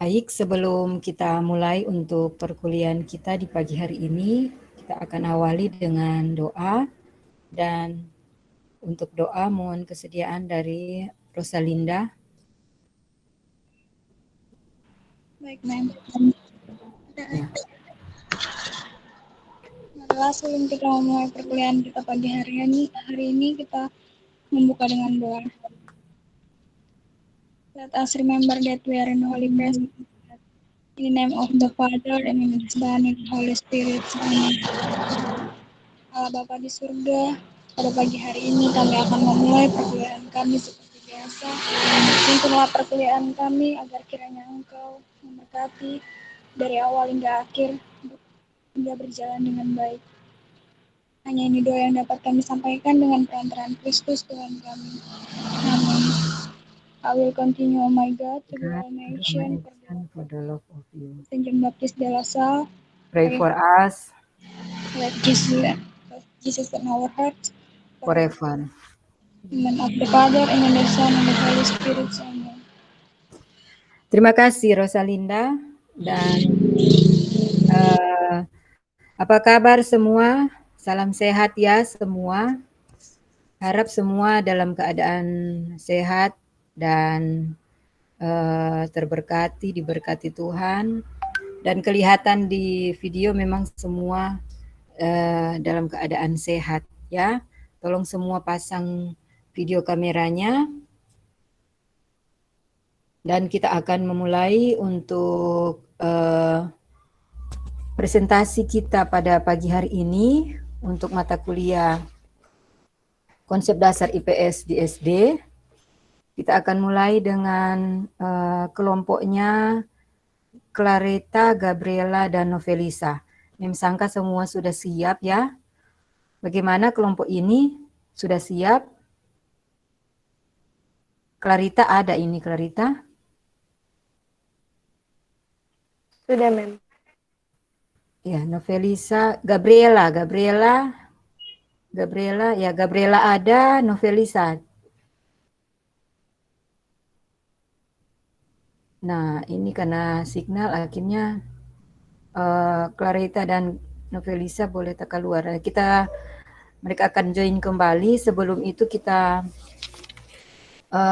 Baik, sebelum kita mulai untuk perkuliahan kita di pagi hari ini, kita akan awali dengan doa. Dan untuk doa mohon kesediaan dari Rosalinda. Baik, Mem. Ya. Marilah sebelum kita memulai perkuliahan kita pagi hari ini kita membuka dengan doa. Let us remember that we are in the Holy Presence. In the name of the Father, and in the Son, and the Holy Spirit. Amen. Allah Bapa di surga, pada pagi hari ini kami akan memulai perkuliahan kami seperti biasa. Tuntunlah perkuliahan kami agar kiranya Engkau memberkati dari awal hingga akhir, hingga berjalan dengan baik. Hanya ini doa yang dapat kami sampaikan dengan perantaraan Kristus Tuhan kami. Amin. I will continue, oh my God, to do all my action For the love of you. Saint John Baptist de la Salle. Pray for us Let Jesus in our hearts forever. In the name of the Father, and of the Son, and of the Holy Spirit. Amen. Terima kasih Rosalinda. Dan apa kabar semua? Salam sehat ya semua. Harap semua dalam keadaan sehat dan terberkati, diberkati Tuhan. Dan kelihatan di video memang semua dalam keadaan sehat ya. Tolong semua pasang video kameranya. Dan kita akan memulai untuk presentasi kita pada pagi hari ini untuk mata kuliah konsep dasar IPS di SD. Kita akan mulai dengan kelompoknya Clareta, Gabriela, dan Novelisa. Mem sangka semua sudah siap ya. Bagaimana kelompok ini? Sudah siap? Clarita ada ini, Clarita? Sudah, Mem. Ya, Novelisa, Gabriela ya, Gabriela ada, Novelisa. Nah, ini karena signal akhirnya Clarita dan Novelisa boleh tak keluar. Mereka akan join kembali. Sebelum itu kita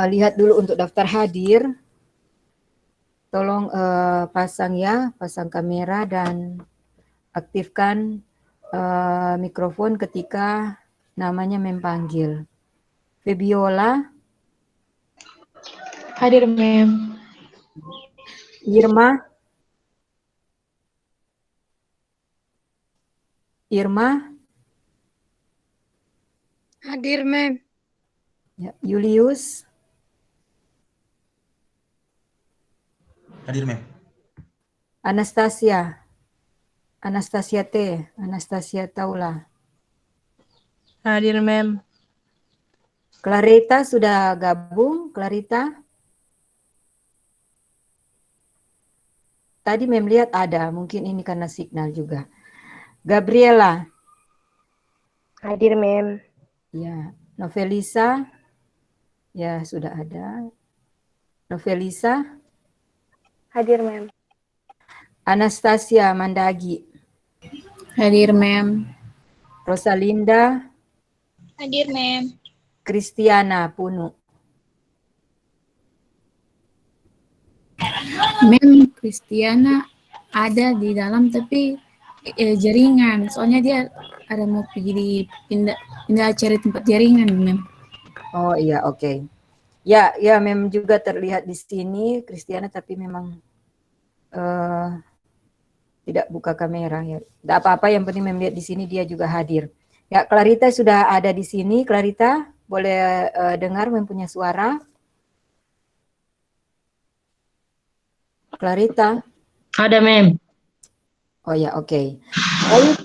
lihat dulu untuk daftar hadir. Tolong pasang kamera dan aktifkan mikrofon ketika namanya memanggil. Febiola. Hadir, Mem. Irma. Hadir, Mem. Ya, Julius. Hadir, Mem. Anastasia Taula. Hadir, Mem. Clarita sudah gabung, Clarita? Tadi Mem lihat ada, mungkin ini karena signal juga. Gabriela. Hadir, Mem. Ya, Novelisa. Ya, sudah ada. Novelisa. Hadir, Mem. Anastasia Mandagi. Hadir, Mem. Rosalinda. Hadir, Mem. Kristiana Punu. Mem, Kristiana ada di dalam tapi jaringan. Soalnya dia ada mau pergi pindah cari tempat jaringan, Mem. Oh iya, oke. Ya, Mem juga terlihat di sini Kristiana, tapi memang tidak buka kamera ya. Tidak apa-apa, yang penting Mem lihat di sini dia juga hadir. Ya, Clarita sudah ada di sini. Clarita, boleh dengar Mem punya suara? Clarita. Ada, Mem. Oh ya, oke. Baik,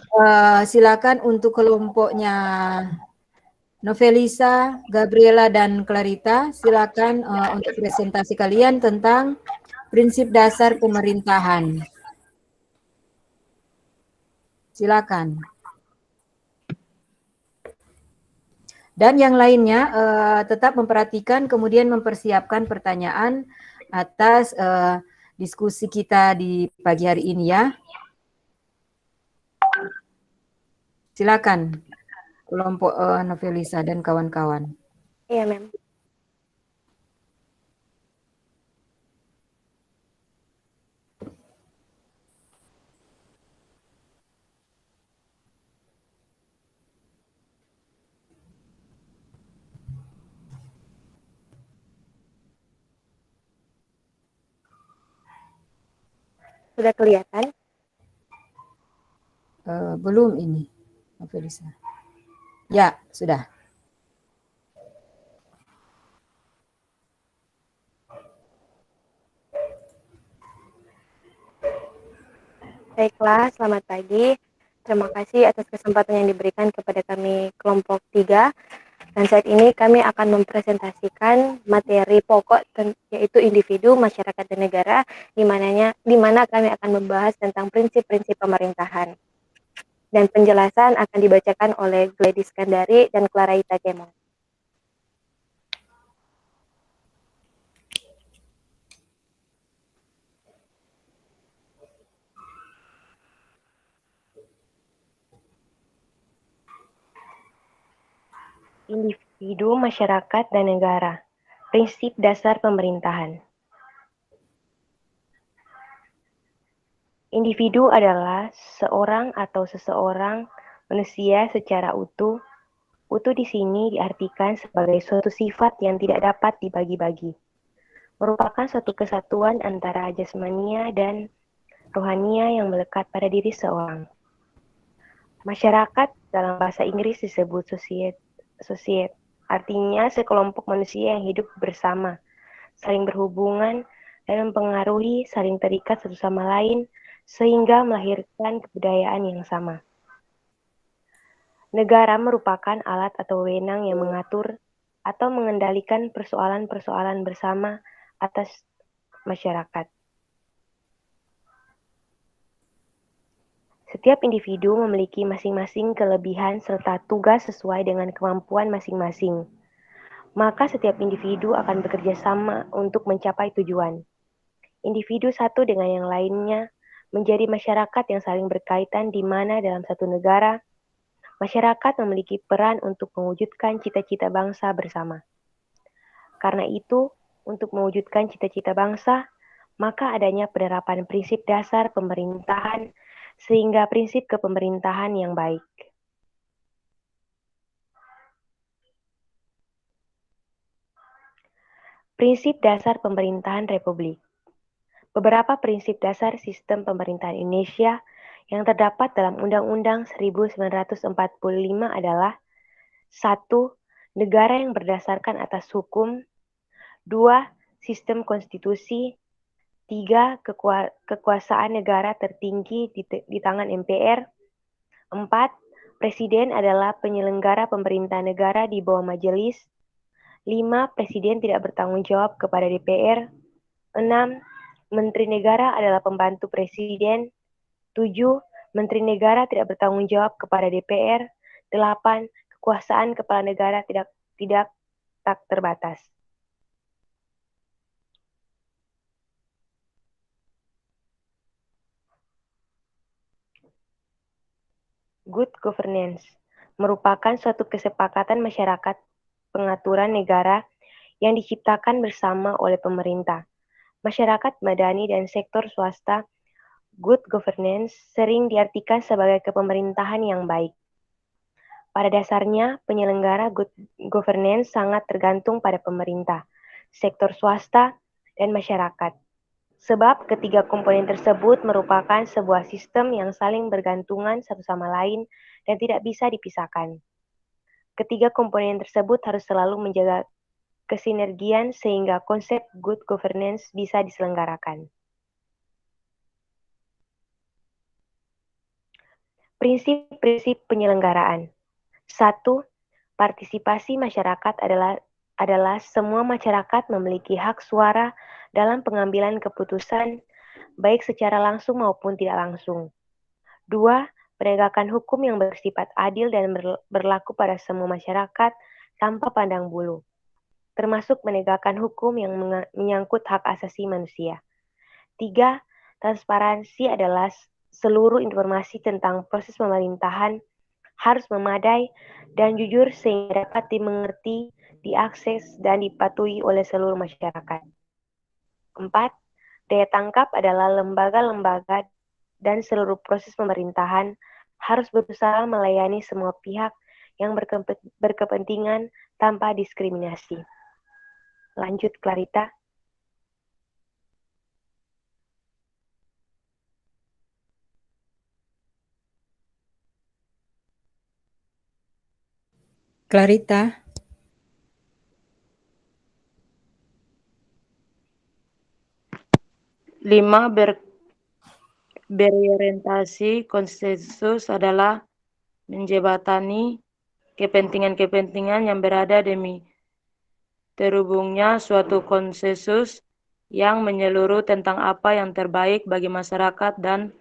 silakan untuk kelompoknya Novelisa, Gabriela, dan Clarita. Silakan untuk presentasi kalian tentang prinsip dasar pemerintahan. Silakan. Dan yang lainnya tetap memperhatikan kemudian mempersiapkan pertanyaan atas diskusi kita di pagi hari ini ya. Silakan kelompok Novelisa dan kawan-kawan. Iya, Mem. Sudah kelihatan? Belum ini, Novelisa. Ya, sudah. Baiklah, selamat pagi. Terima kasih atas kesempatan yang diberikan kepada kami kelompok 3. Dan saat ini kami akan mempresentasikan materi pokok yaitu individu, masyarakat, dan negara, di mana kami akan membahas tentang prinsip-prinsip pemerintahan. Dan penjelasan akan dibacakan oleh Gladys Kandari dan Clara Itakemon. Individu, masyarakat, dan negara. Prinsip dasar pemerintahan. Individu adalah seorang atau seseorang manusia secara utuh. Utuh di sini diartikan sebagai suatu sifat yang tidak dapat dibagi-bagi. Merupakan suatu kesatuan antara jasmania dan rohania yang melekat pada diri seorang. Masyarakat dalam bahasa Inggris disebut society, artinya sekelompok manusia yang hidup bersama, saling berhubungan dan mempengaruhi, saling terikat satu sama lain, sehingga melahirkan kebudayaan yang sama. Negara merupakan alat atau wewenang yang mengatur atau mengendalikan persoalan-persoalan bersama atas masyarakat. Setiap individu memiliki masing-masing kelebihan serta tugas sesuai dengan kemampuan masing-masing. Maka setiap individu akan bekerja sama untuk mencapai tujuan. Individu satu dengan yang lainnya menjadi masyarakat yang saling berkaitan, di mana dalam satu negara, masyarakat memiliki peran untuk mewujudkan cita-cita bangsa bersama. Karena itu, untuk mewujudkan cita-cita bangsa, maka adanya penerapan prinsip dasar pemerintahan sehingga prinsip kepemerintahan yang baik. Prinsip dasar pemerintahan Republik. Beberapa prinsip dasar sistem pemerintahan Indonesia yang terdapat dalam Undang-Undang 1945 adalah 1. Negara yang berdasarkan atas hukum. 2. Sistem konstitusi. 3. Kekuasaan negara tertinggi di tangan MPR. 4. Presiden adalah penyelenggara pemerintahan negara di bawah majelis. 5. Presiden tidak bertanggung jawab kepada DPR. 6. Menteri negara adalah pembantu presiden. 7. Menteri negara tidak bertanggung jawab kepada DPR. 8. Kekuasaan kepala negara tidak tak terbatas. Good governance merupakan suatu kesepakatan masyarakat pengaturan negara yang diciptakan bersama oleh pemerintah, masyarakat madani, dan sektor swasta. Good governance sering diartikan sebagai kepemerintahan yang baik. Pada dasarnya, penyelenggara good governance sangat tergantung pada pemerintah, sektor swasta, dan masyarakat. Sebab ketiga komponen tersebut merupakan sebuah sistem yang saling bergantungan satu sama lain dan tidak bisa dipisahkan. Ketiga komponen tersebut harus selalu menjaga kesinergian sehingga konsep good governance bisa diselenggarakan. Prinsip-prinsip penyelenggaraan. 1. Partisipasi masyarakat adalah semua masyarakat memiliki hak suara dalam pengambilan keputusan, baik secara langsung maupun tidak langsung. 2. Penegakan hukum yang bersifat adil dan berlaku pada semua masyarakat tanpa pandang bulu, termasuk menegakkan hukum yang menyangkut hak asasi manusia. 3. Transparansi adalah seluruh informasi tentang proses pemerintahan harus memadai dan jujur sehingga dapat dimengerti, diakses, dan dipatuhi oleh seluruh masyarakat. 4. Daya tangkap adalah lembaga-lembaga dan seluruh proses pemerintahan harus berusaha melayani semua pihak yang berkepentingan tanpa diskriminasi. Lanjut, Clarita. Clarita. Lima, berorientasi konsensus adalah menjembatani kepentingan-kepentingan yang berada demi terhubungnya suatu konsensus yang menyeluruh tentang apa yang terbaik bagi masyarakat dan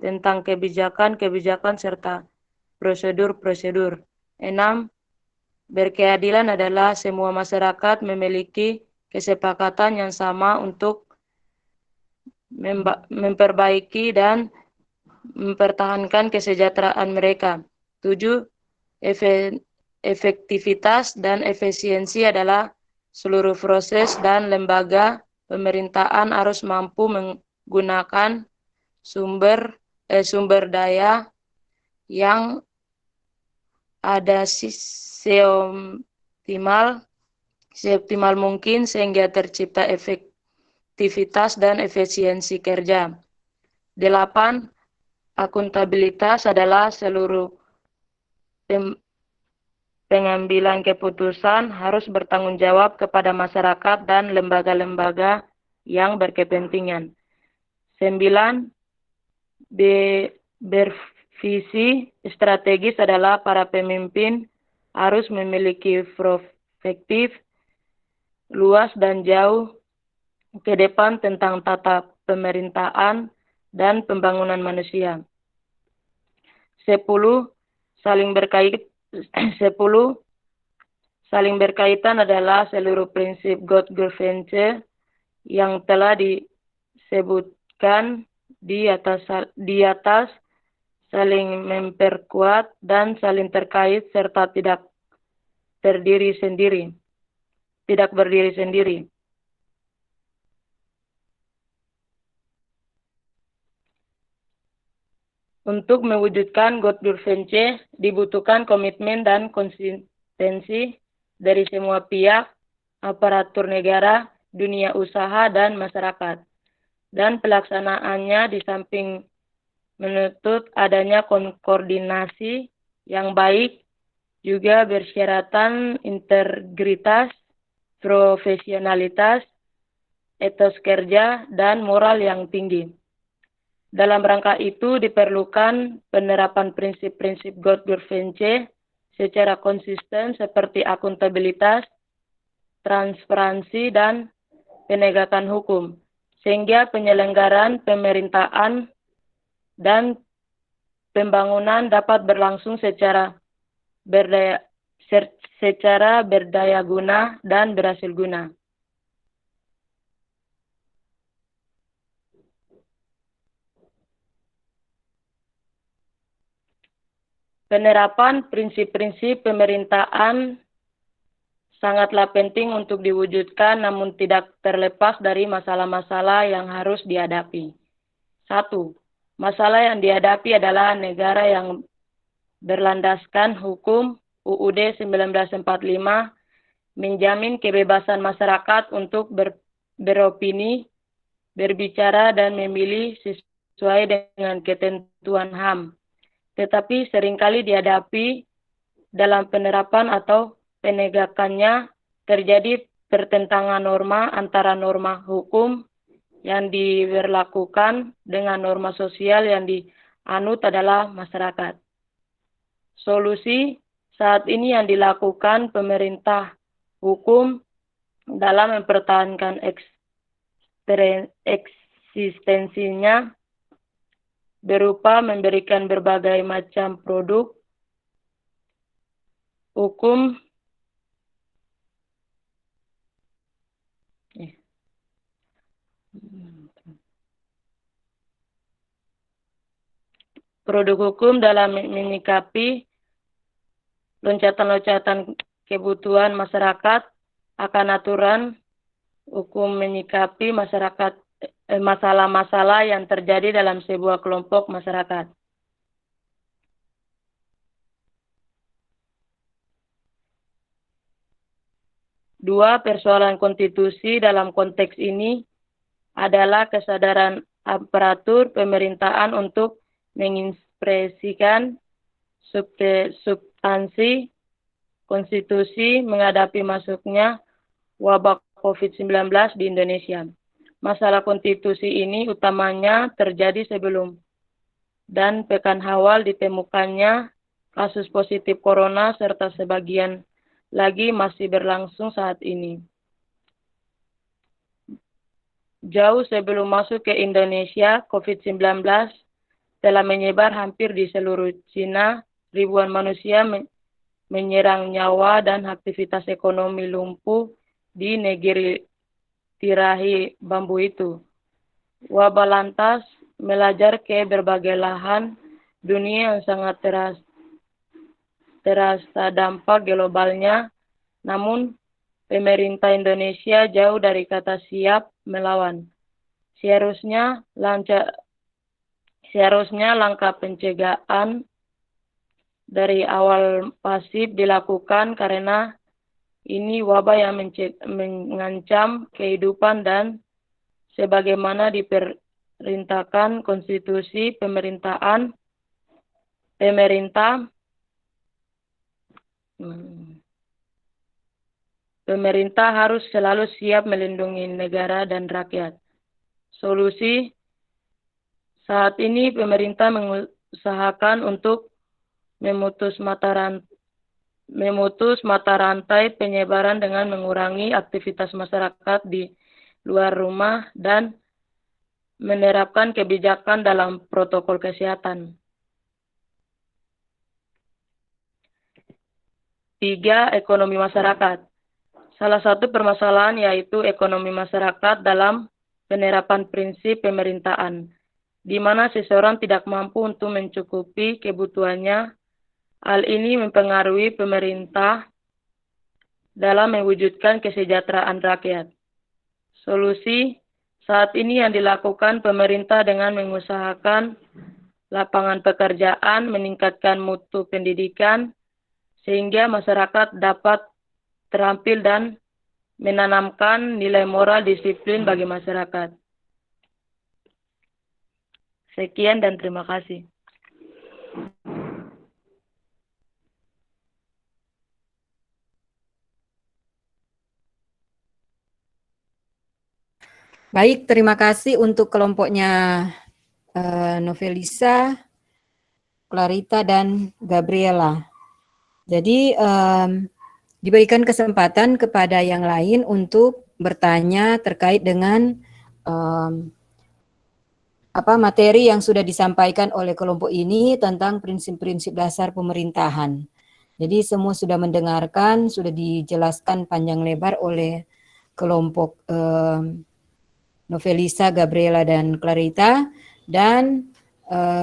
tentang kebijakan-kebijakan serta prosedur-prosedur. 6. Berkeadilan adalah semua masyarakat memiliki kesepakatan yang sama untuk memperbaiki dan mempertahankan kesejahteraan mereka. 7. Efektivitas dan efisiensi adalah seluruh proses dan lembaga pemerintahan harus mampu menggunakan sumber daya yang ada seoptimal mungkin sehingga tercipta efektivitas dan efisiensi kerja. 8. Akuntabilitas adalah seluruh pengambilan keputusan harus bertanggung jawab kepada masyarakat dan lembaga-lembaga yang berkepentingan. 9. Bervisi strategis adalah para pemimpin harus memiliki perspektif luas dan jauh ke depan tentang tata pemerintahan dan pembangunan manusia. 10. Saling berkaitan adalah seluruh prinsip good governance yang telah disebutkan di atas, saling memperkuat dan saling terkait serta tidak berdiri sendiri. Untuk mewujudkan good governance dibutuhkan komitmen dan konsistensi dari semua pihak, aparatur negara, dunia usaha, dan masyarakat. Dan pelaksanaannya di samping menuntut adanya koordinasi yang baik, juga bersyaratan integritas, profesionalitas, etos kerja, dan moral yang tinggi. Dalam rangka itu diperlukan penerapan prinsip-prinsip good governance secara konsisten seperti akuntabilitas, transparansi, dan penegakan hukum, sehingga penyelenggaraan pemerintahan dan pembangunan dapat berlangsung secara berdaya guna dan berhasil guna. Penerapan prinsip-prinsip pemerintahan sangatlah penting untuk diwujudkan, namun tidak terlepas dari masalah-masalah yang harus dihadapi. 1. Masalah yang dihadapi adalah negara yang berlandaskan hukum UUD 1945 menjamin kebebasan masyarakat untuk beropini, berbicara, dan memilih sesuai dengan ketentuan HAM. Tetapi seringkali dihadapi dalam penerapan atau penegakannya terjadi pertentangan norma antara norma hukum yang diberlakukan dengan norma sosial yang dianut adalah masyarakat. Solusi saat ini yang dilakukan pemerintah hukum dalam mempertahankan eksistensinya berupa memberikan berbagai macam produk hukum produk hukum dalam menyikapi loncatan-loncatan kebutuhan masyarakat akan aturan hukum menyikapi masalah-masalah yang terjadi dalam sebuah kelompok masyarakat. Dua, persoalan konstitusi dalam konteks ini adalah kesadaran aparatur pemerintahan untuk mengekspresikan substansi konstitusi menghadapi masuknya wabah COVID-19 di Indonesia. Masalah konstitusi ini utamanya terjadi sebelum dan pekan awal ditemukannya kasus positif corona serta sebagian lagi masih berlangsung saat ini. Jauh sebelum masuk ke Indonesia, COVID-19 telah menyebar hampir di seluruh Cina. Ribuan manusia menyerang nyawa dan aktivitas ekonomi lumpuh di negeri tirai bambu itu. Wabah lantas melajar ke berbagai lahan dunia yang sangat terasa dampak globalnya, namun pemerintah Indonesia jauh dari kata siap melawan. Seharusnya langkah pencegahan dari awal pasif dilakukan karena ini wabah yang mengancam kehidupan dan sebagaimana diperintahkan konstitusi pemerintah harus selalu siap melindungi negara dan rakyat. Solusi saat ini pemerintah mengusahakan untuk memutus mata rantai penyebaran dengan mengurangi aktivitas masyarakat di luar rumah dan menerapkan kebijakan dalam protokol kesehatan. 3. Ekonomi masyarakat. Salah satu permasalahan yaitu ekonomi masyarakat dalam penerapan prinsip pemerintahan, di mana seseorang tidak mampu untuk mencukupi kebutuhannya. Hal ini mempengaruhi pemerintah dalam mewujudkan kesejahteraan rakyat. Solusi saat ini yang dilakukan pemerintah dengan mengusahakan lapangan pekerjaan, meningkatkan mutu pendidikan, sehingga masyarakat dapat terampil dan menanamkan nilai moral disiplin bagi masyarakat. Sekian dan terima kasih. Baik, terima kasih untuk kelompoknya Novelisa, Clarita, dan Gabriela. Jadi diberikan kesempatan kepada yang lain untuk bertanya terkait dengan materi yang sudah disampaikan oleh kelompok ini tentang prinsip-prinsip dasar pemerintahan. Jadi semua sudah mendengarkan, sudah dijelaskan panjang lebar oleh kelompok Novelisa, Gabriela, dan Clarita, dan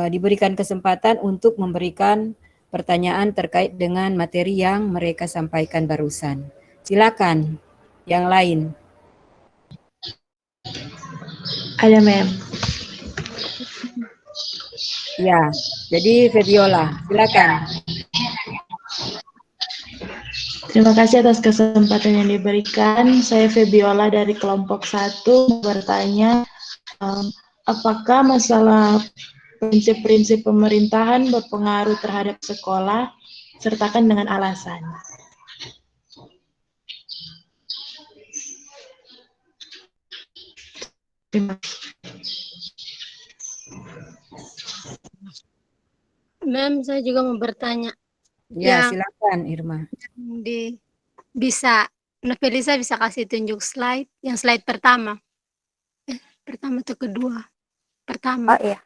diberikan kesempatan untuk memberikan pertanyaan terkait dengan materi yang mereka sampaikan barusan. Silakan, yang lain. Ada, Ma'am. Ya, jadi Febiola, silakan. Terima kasih atas kesempatan yang diberikan. Saya Febiola dari kelompok 1 bertanya, apakah masalah prinsip-prinsip pemerintahan berpengaruh terhadap sekolah, sertakan dengan alasan. Ma'am, saya juga mau bertanya. Ya, silakan Irma. Novelisa bisa kasih tunjuk slide, yang slide pertama. Pertama atau kedua? Pertama. Oh iya.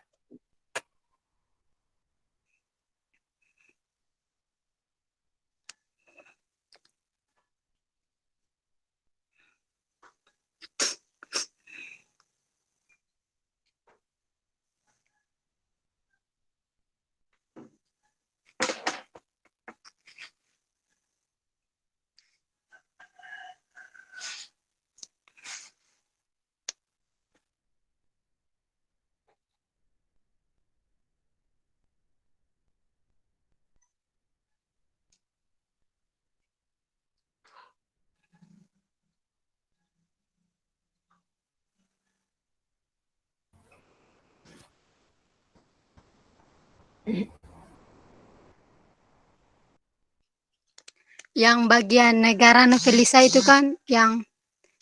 Yang bagian negara novelisa itu kan yang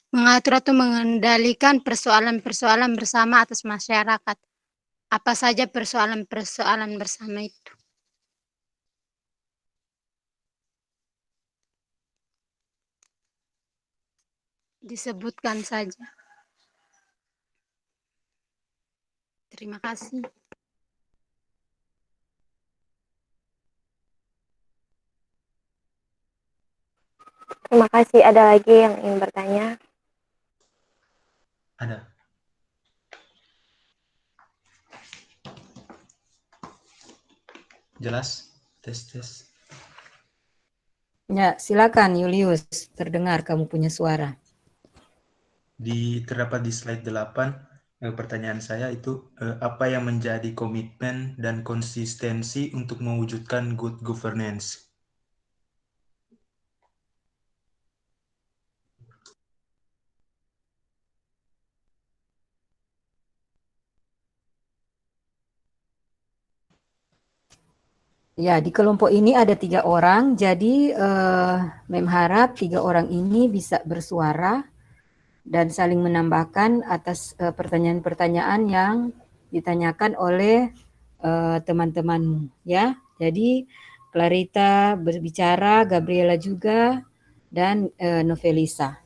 mengatur atau mengendalikan persoalan-persoalan bersama atas masyarakat. Apa saja persoalan-persoalan bersama itu? Disebutkan saja. Terima kasih. Terima kasih. Ada lagi yang ingin bertanya? Ada. Jelas? Tes, tes. Ya, silakan Julius, terdengar kamu punya suara. Terdapat di slide 8, pertanyaan saya itu, apa yang menjadi komitmen dan konsistensi untuk mewujudkan good governance? Ya, di kelompok ini ada 3 orang, jadi Mem harap 3 orang ini bisa bersuara dan saling menambahkan atas pertanyaan-pertanyaan yang ditanyakan oleh teman-temanmu, ya. Jadi Clarita berbicara, Gabriela juga, dan Novelisa.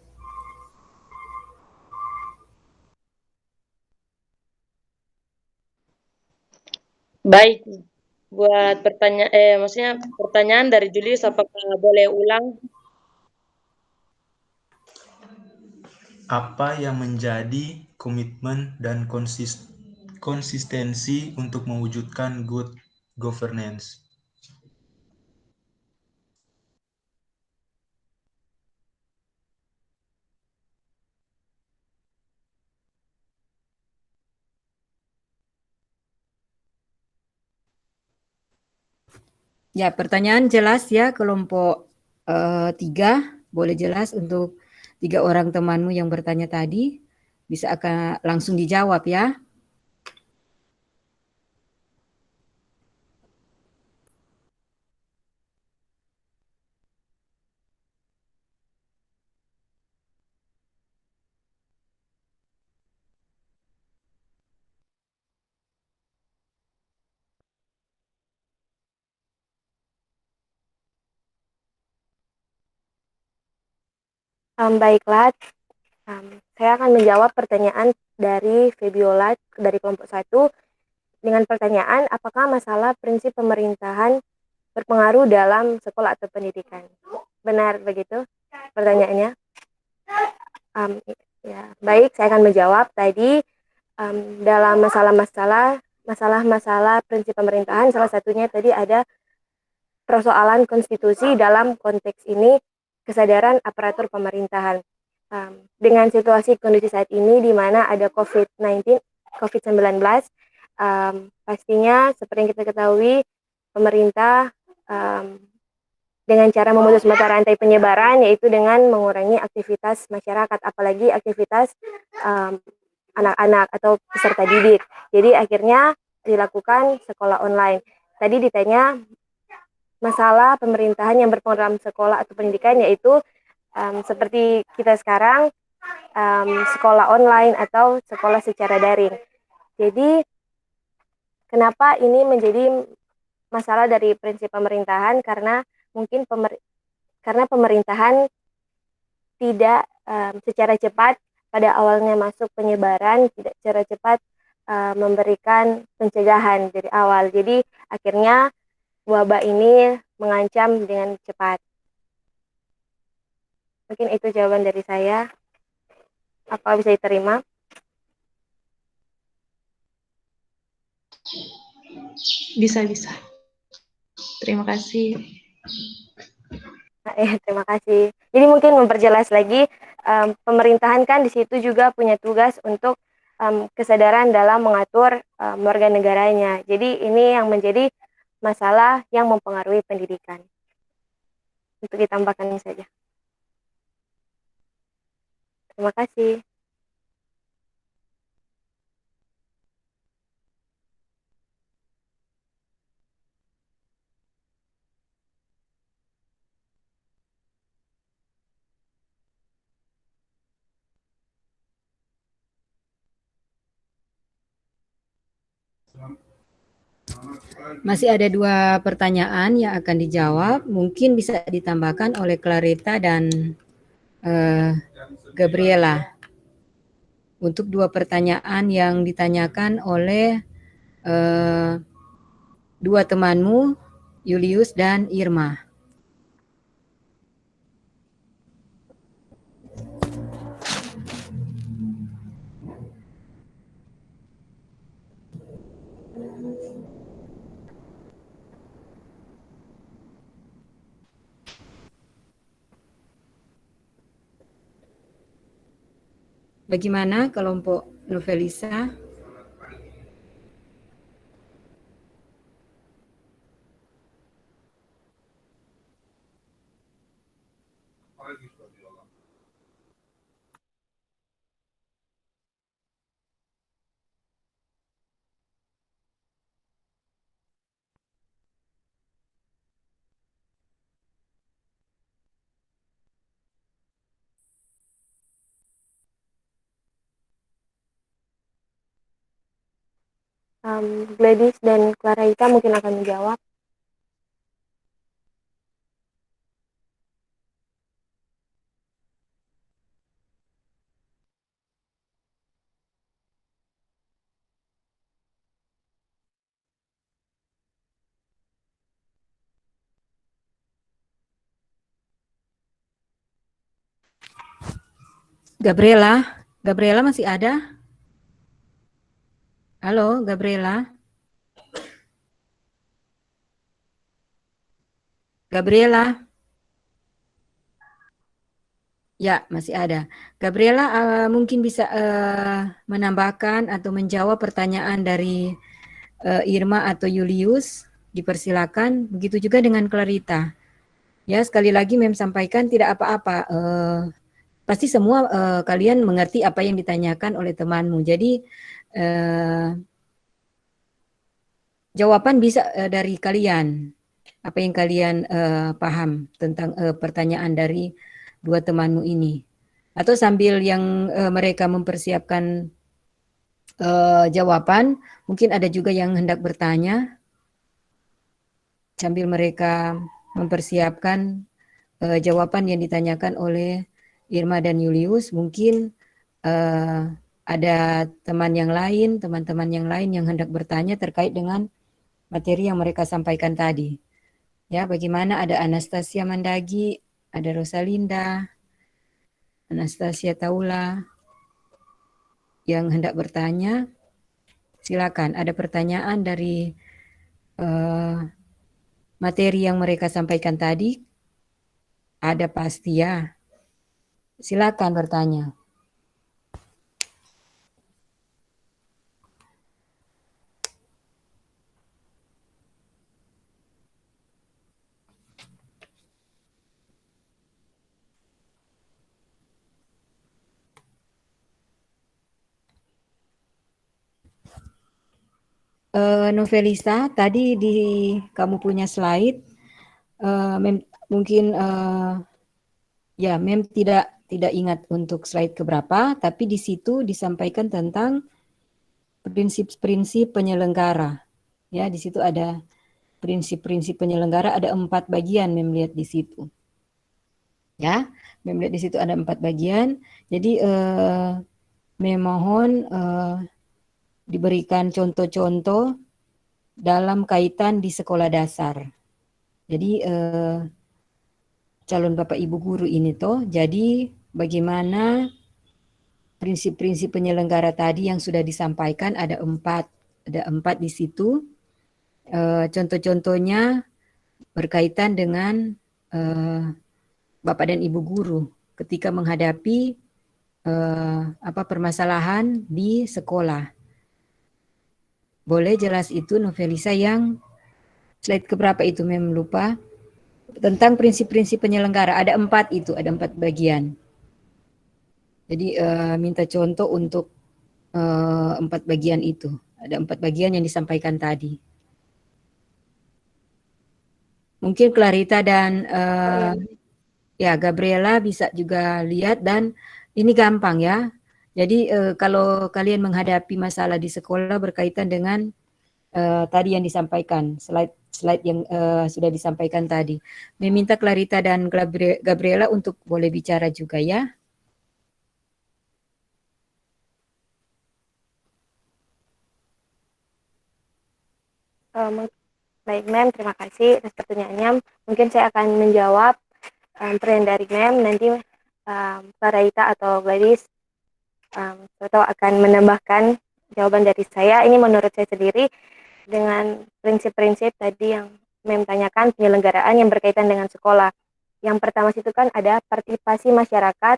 Baik, buat pertanyaan dari Julius, apakah boleh ulang? Apa yang menjadi komitmen dan konsistensi untuk mewujudkan good governance? Ya, pertanyaan jelas ya, kelompok 3, boleh jelas untuk 3 orang temanmu yang bertanya tadi, bisa akan langsung dijawab ya. Baiklah, saya akan menjawab pertanyaan dari Febiola dari kelompok 1 dengan pertanyaan apakah masalah prinsip pemerintahan berpengaruh dalam sekolah atau pendidikan. Benar begitu pertanyaannya? Ya, baik, saya akan menjawab tadi dalam masalah-masalah prinsip pemerintahan, salah satunya tadi ada persoalan konstitusi dalam konteks ini kesadaran aparatur pemerintahan. Dengan situasi kondisi saat ini di mana ada COVID-19, pastinya seperti yang kita ketahui pemerintah dengan cara memutus mata rantai penyebaran yaitu dengan mengurangi aktivitas masyarakat, apalagi aktivitas anak-anak atau peserta didik. Jadi akhirnya dilakukan sekolah online. Tadi ditanya masalah pemerintahan yang berpengaruh dalam sekolah atau pendidikan, yaitu seperti kita sekarang sekolah online atau sekolah secara daring. Jadi kenapa ini menjadi masalah dari prinsip pemerintahan? Karena mungkin karena pemerintahan tidak secara cepat pada awalnya masuk penyebaran, tidak secara cepat memberikan pencegahan dari awal. Jadi akhirnya wabah ini mengancam dengan cepat. Mungkin itu jawaban dari saya. Apa bisa diterima? Bisa. Terima kasih. Terima kasih. Jadi mungkin memperjelas lagi, pemerintahan kan di situ juga punya tugas untuk kesadaran dalam mengatur warga negaranya. Jadi ini yang menjadi masalah yang mempengaruhi pendidikan. Untuk ditambahkan ini saja. Terima kasih. Masih ada 2 pertanyaan yang akan dijawab. Mungkin bisa ditambahkan oleh Clarita dan Gabriela. Untuk 2 pertanyaan yang ditanyakan oleh 2 temanmu, Julius dan Irma. Bagaimana kelompok Novelisa? Gladys dan Clarita mungkin akan menjawab. Gabriela masih ada? Halo, Gabriela? Gabriela? Ya, masih ada. Gabriela mungkin bisa menambahkan atau menjawab pertanyaan dari Irma atau Julius. Dipersilakan. Begitu juga dengan Clarita. Ya, sekali lagi Mem sampaikan tidak apa-apa. Pasti semua kalian mengerti apa yang ditanyakan oleh temanmu. Jadi jawaban bisa dari kalian. Apa yang kalian paham tentang pertanyaan dari 2 temanmu ini. Atau sambil yang mereka mempersiapkan jawaban, mungkin ada juga yang hendak bertanya. Sambil mereka mempersiapkan jawaban yang ditanyakan oleh Irma dan Julius, mungkin ada teman-teman yang lain yang hendak bertanya terkait dengan materi yang mereka sampaikan tadi. Ya, bagaimana ada Anastasia Mandagi, ada Rosalinda, Anastasia Taula yang hendak bertanya. Silakan, ada pertanyaan dari materi yang mereka sampaikan tadi? Ada pasti ya. Silakan bertanya. Novelisa, tadi di kamu punya slide, mungkin ya Mem tidak ingat untuk slide keberapa, tapi di situ disampaikan tentang prinsip-prinsip penyelenggara. Ya, di situ ada prinsip-prinsip penyelenggara, ada 4 bagian Mem lihat di situ. Ya, Mem lihat di situ ada 4 bagian. Jadi Mem mohon diberikan contoh-contoh dalam kaitan di sekolah dasar. Jadi calon Bapak Ibu guru ini toh, jadi bagaimana prinsip-prinsip penyelenggara tadi yang sudah disampaikan ada 4 di situ. Contoh-contohnya berkaitan dengan Bapak dan Ibu guru ketika menghadapi permasalahan di sekolah. Boleh jelas itu Novelisa yang slide keberapa itu Mem lupa. Tentang prinsip-prinsip penyelenggara ada 4 itu, ada 4 bagian. Jadi minta contoh untuk 4 bagian itu. Ada 4 bagian yang disampaikan tadi. Mungkin Clarita dan ya Gabriela bisa juga lihat dan ini gampang ya. Jadi kalau kalian menghadapi masalah di sekolah berkaitan dengan tadi yang disampaikan, slide yang sudah disampaikan tadi. Meminta Clarita dan Gabriela untuk boleh bicara juga ya. Baik, Mem, terima kasih atas pertanyaannya. Mungkin saya akan menjawab pertanyaan dari Mem, nanti Clarita atau Gladys atau akan menambahkan jawaban dari saya. Ini menurut saya sendiri dengan prinsip-prinsip tadi yang Mem tanyakan, penyelenggaraan yang berkaitan dengan sekolah. Yang pertama itu kan ada partisipasi masyarakat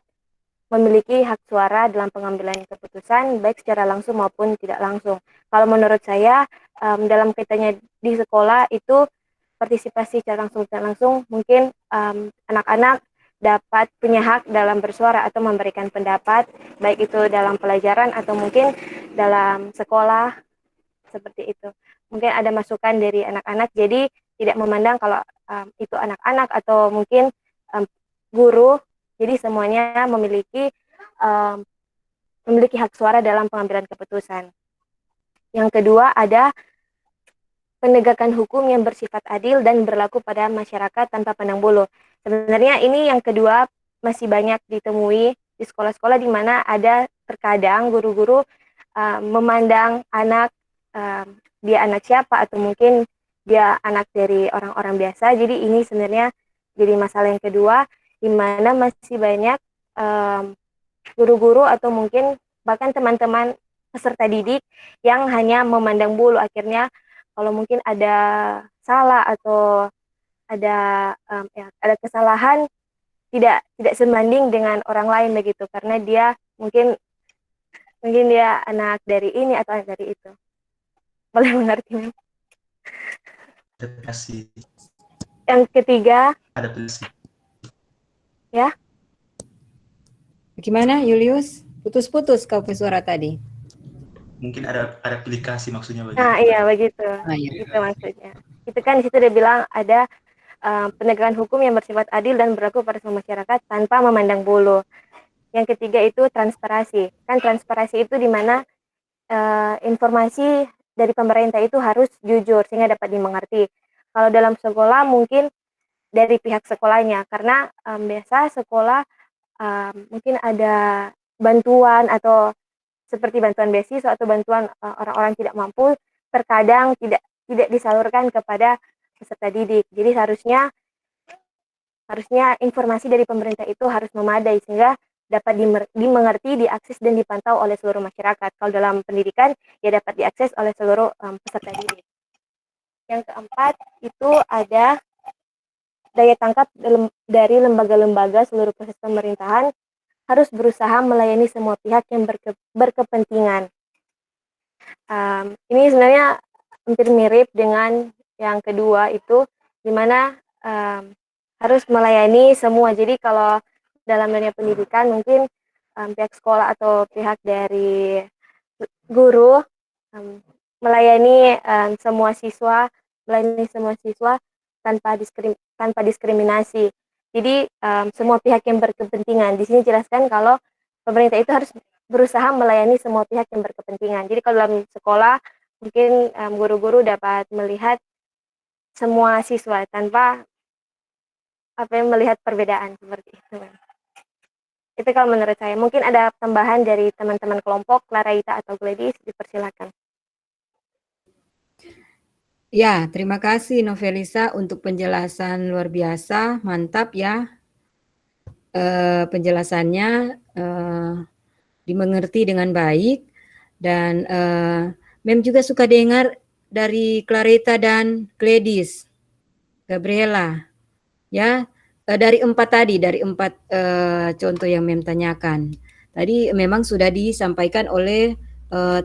memiliki hak suara dalam pengambilan keputusan, baik secara langsung maupun tidak langsung. Kalau menurut saya, dalam kaitannya di sekolah itu partisipasi secara langsung tidak langsung, mungkin anak-anak dapat punya hak dalam bersuara atau memberikan pendapat, baik itu dalam pelajaran atau mungkin dalam sekolah, seperti itu. Mungkin ada masukan dari anak-anak, jadi tidak memandang kalau itu anak-anak atau mungkin guru. Jadi semuanya memiliki hak suara dalam pengambilan keputusan. Yang kedua ada penegakan hukum yang bersifat adil dan berlaku pada masyarakat tanpa pandang bulu. Sebenarnya ini yang kedua masih banyak ditemui di sekolah-sekolah di mana ada terkadang guru-guru memandang anak dia anak siapa atau mungkin dia anak dari orang-orang biasa. Jadi ini sebenarnya jadi masalah yang kedua, di mana masih banyak guru-guru atau mungkin bahkan teman-teman peserta didik yang hanya memandang bulu. Akhirnya kalau mungkin ada salah atau ada kesalahan tidak sebanding dengan orang lain begitu, karena dia mungkin dia anak dari ini atau anak dari itu. Boleh mengerti? Terima kasih. Yang ketiga Adaptasi. ya. Bagaimana Julius? Putus-putus kau suara tadi. Mungkin ada aplikasi maksudnya begitu. Nah, iya begitu. Iya. Itu maksudnya. Itu kan di situ dia bilang ada penegakan hukum yang bersifat adil dan berlaku pada semua masyarakat tanpa memandang bulu. Yang ketiga itu transparansi. Kan transparansi itu di mana informasi dari pemerintah itu harus jujur sehingga dapat dimengerti. Kalau dalam sekolah mungkin dari pihak sekolahnya, karena biasa sekolah mungkin ada bantuan atau seperti bantuan beasiswa atau bantuan orang-orang tidak mampu, terkadang tidak disalurkan kepada peserta didik. Jadi harusnya informasi dari pemerintah itu harus memadai sehingga dapat dimengerti, diakses dan dipantau oleh seluruh masyarakat. Kalau dalam pendidikan ya dapat diakses oleh seluruh peserta didik. Yang keempat itu ada daya tangkap dari lembaga-lembaga seluruh proses pemerintahan harus berusaha melayani semua pihak yang berkepentingan. Ini sebenarnya hampir mirip dengan yang kedua itu, di mana harus melayani semua. Jadi kalau dalam dunia pendidikan mungkin pihak sekolah atau pihak dari guru melayani semua siswa tanpa diskriminasi. Jadi semua pihak yang berkepentingan. Di sini jelaskan kalau pemerintah itu harus berusaha melayani semua pihak yang berkepentingan. Jadi kalau dalam sekolah mungkin guru-guru dapat melihat semua siswa tanpa melihat perbedaan seperti itu. Itu kalau menurut saya. Mungkin ada tambahan dari teman-teman kelompok, Clarita atau Gladys, dipersilakan. Ya, terima kasih Novelisa untuk penjelasan luar biasa, mantap ya. Penjelasannya dimengerti dengan baik dan Mem juga suka dengar dari Clarita dan Gladys, Gabriela, ya dari empat contoh yang Mem tanyakan. Tadi memang sudah disampaikan oleh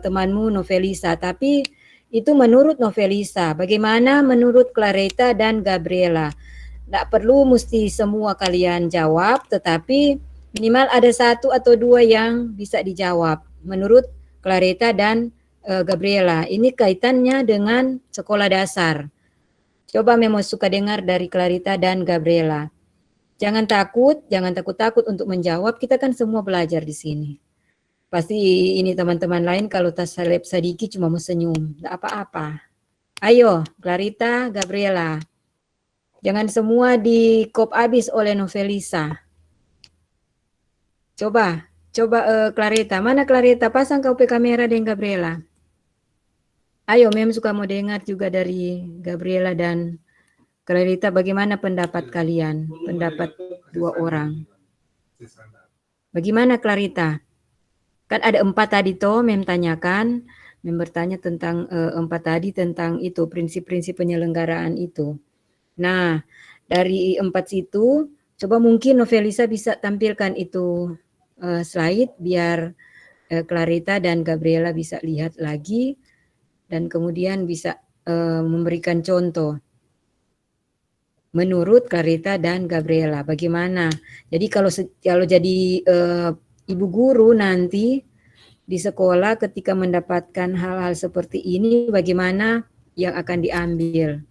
temanmu Novelisa, tapi itu menurut Novelisa. Bagaimana menurut Clarita dan Gabriela? Tidak perlu mesti semua kalian jawab, tetapi minimal ada satu atau dua yang bisa dijawab. Menurut Clarita dan Gabriela, ini kaitannya dengan sekolah dasar. Coba Memo suka dengar dari Clarita dan Gabriela. Jangan takut untuk menjawab. Kita kan semua belajar di sini. Pasti ini teman-teman lain kalau tas salep sadiki cuma mau senyum, tidak apa-apa. Ayo, Clarita, Gabriela. Jangan semua di-cop habis oleh Novelisa. Coba Clarita. Mana Clarita? Pasang kau kamera dengan Gabriela. Ayo, Mem suka mau dengar juga dari Gabriela dan Clarita, bagaimana pendapat kalian? Pendapat dua orang. Bagaimana Clarita? Kan ada 4 tadi toh, Mem tanyakan. Mem bertanya tentang 4 tadi, tentang itu, prinsip-prinsip penyelenggaraan itu. Nah, dari 4 situ, coba mungkin Novelisa bisa tampilkan itu slide, biar Clarita dan Gabriela bisa lihat lagi, dan kemudian bisa memberikan contoh. Menurut Clarita dan Gabriela, bagaimana? Jadi kalau jadi ibu guru nanti di sekolah ketika mendapatkan hal-hal seperti ini, bagaimana yang akan diambil?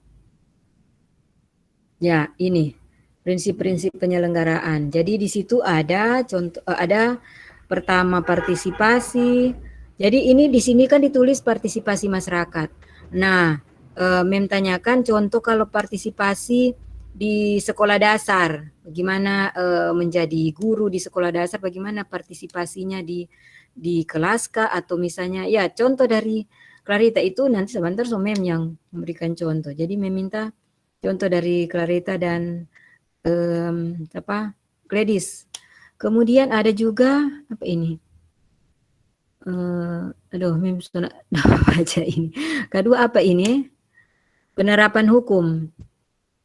Ya, ini prinsip-prinsip penyelenggaraan. Jadi di situ ada contoh, ada pertama partisipasi. Jadi ini di sini kan ditulis partisipasi masyarakat. Nah, Mem tanyakan contoh kalau partisipasi di sekolah dasar, bagaimana menjadi guru di sekolah dasar, bagaimana partisipasinya di kelas kah, atau misalnya ya contoh dari Clarita itu nanti sebentar Mem yang memberikan contoh. Jadi meminta contoh dari Clarita dan Gladys. Kemudian ada juga apa ini? Aduh, Mem sudah baca ini. Kedua apa ini? Penerapan hukum.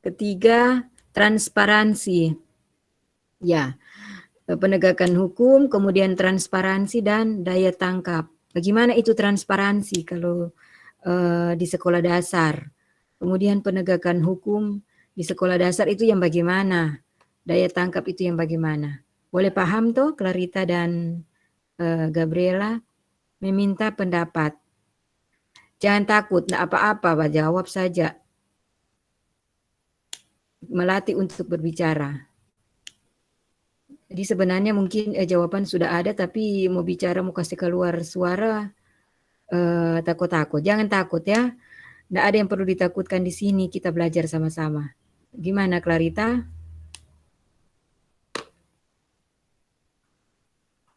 Ketiga, transparansi. Ya, penegakan hukum, kemudian transparansi dan daya tangkap. Bagaimana itu transparansi kalau di sekolah dasar? Kemudian penegakan hukum di sekolah dasar itu yang bagaimana? Daya tangkap itu yang bagaimana? Boleh paham toh Clarita dan Gabriela? Meminta pendapat. Jangan takut, enggak apa-apa, Pak, jawab saja. Melatih untuk berbicara. Jadi sebenarnya mungkin jawaban sudah ada, tapi mau bicara, mau kasih keluar suara, takut-takut. Jangan takut ya. Enggak ada yang perlu ditakutkan di sini, kita belajar sama-sama. Gimana Clarita?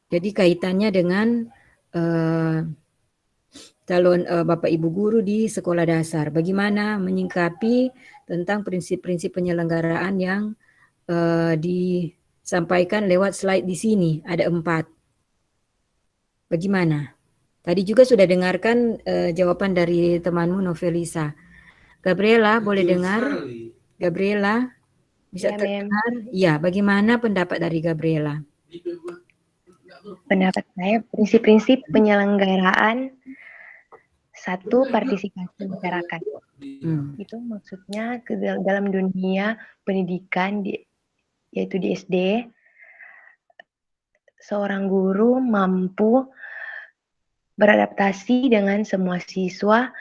Jadi kaitannya dengan calon Bapak Ibu guru di sekolah dasar. Bagaimana menyingkapi tentang prinsip-prinsip penyelenggaraan yang disampaikan lewat slide di sini. Ada 4. Bagaimana? Tadi juga sudah dengarkan jawaban dari temanmu Novelisa. Gabriela, boleh dengar? Gabriela, bisa Ya, Mem. terdengar? Iya, bagaimana pendapat dari Gabriela? Pendapat saya, prinsip-prinsip penyelenggaraan, 1, partisipasi masyarakat. Itu maksudnya dalam dunia pendidikan, yaitu di SD, seorang guru mampu beradaptasi dengan semua siswa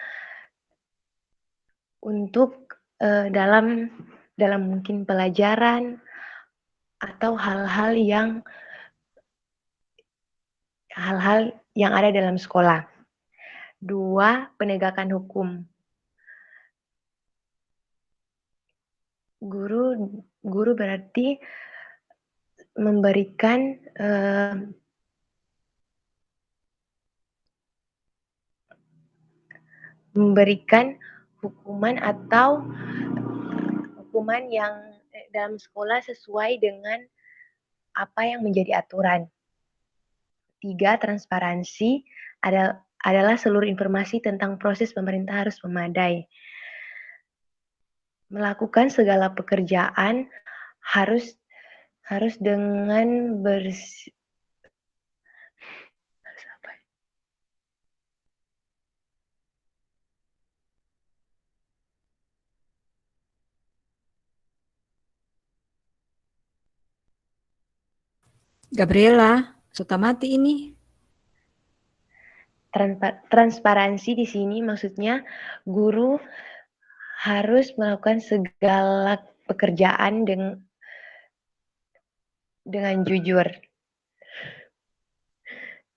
untuk dalam mungkin pelajaran atau hal-hal yang ada dalam sekolah. 2, penegakan hukum. Guru berarti memberikan hukuman atau hukuman yang dalam sekolah sesuai dengan apa yang menjadi aturan. 3, transparansi adalah seluruh informasi tentang proses pemerintah harus memadai. Melakukan segala pekerjaan harus dengan bersih. Gabriela, sudah mati ini. Transparansi di sini maksudnya guru harus melakukan segala pekerjaan dengan jujur.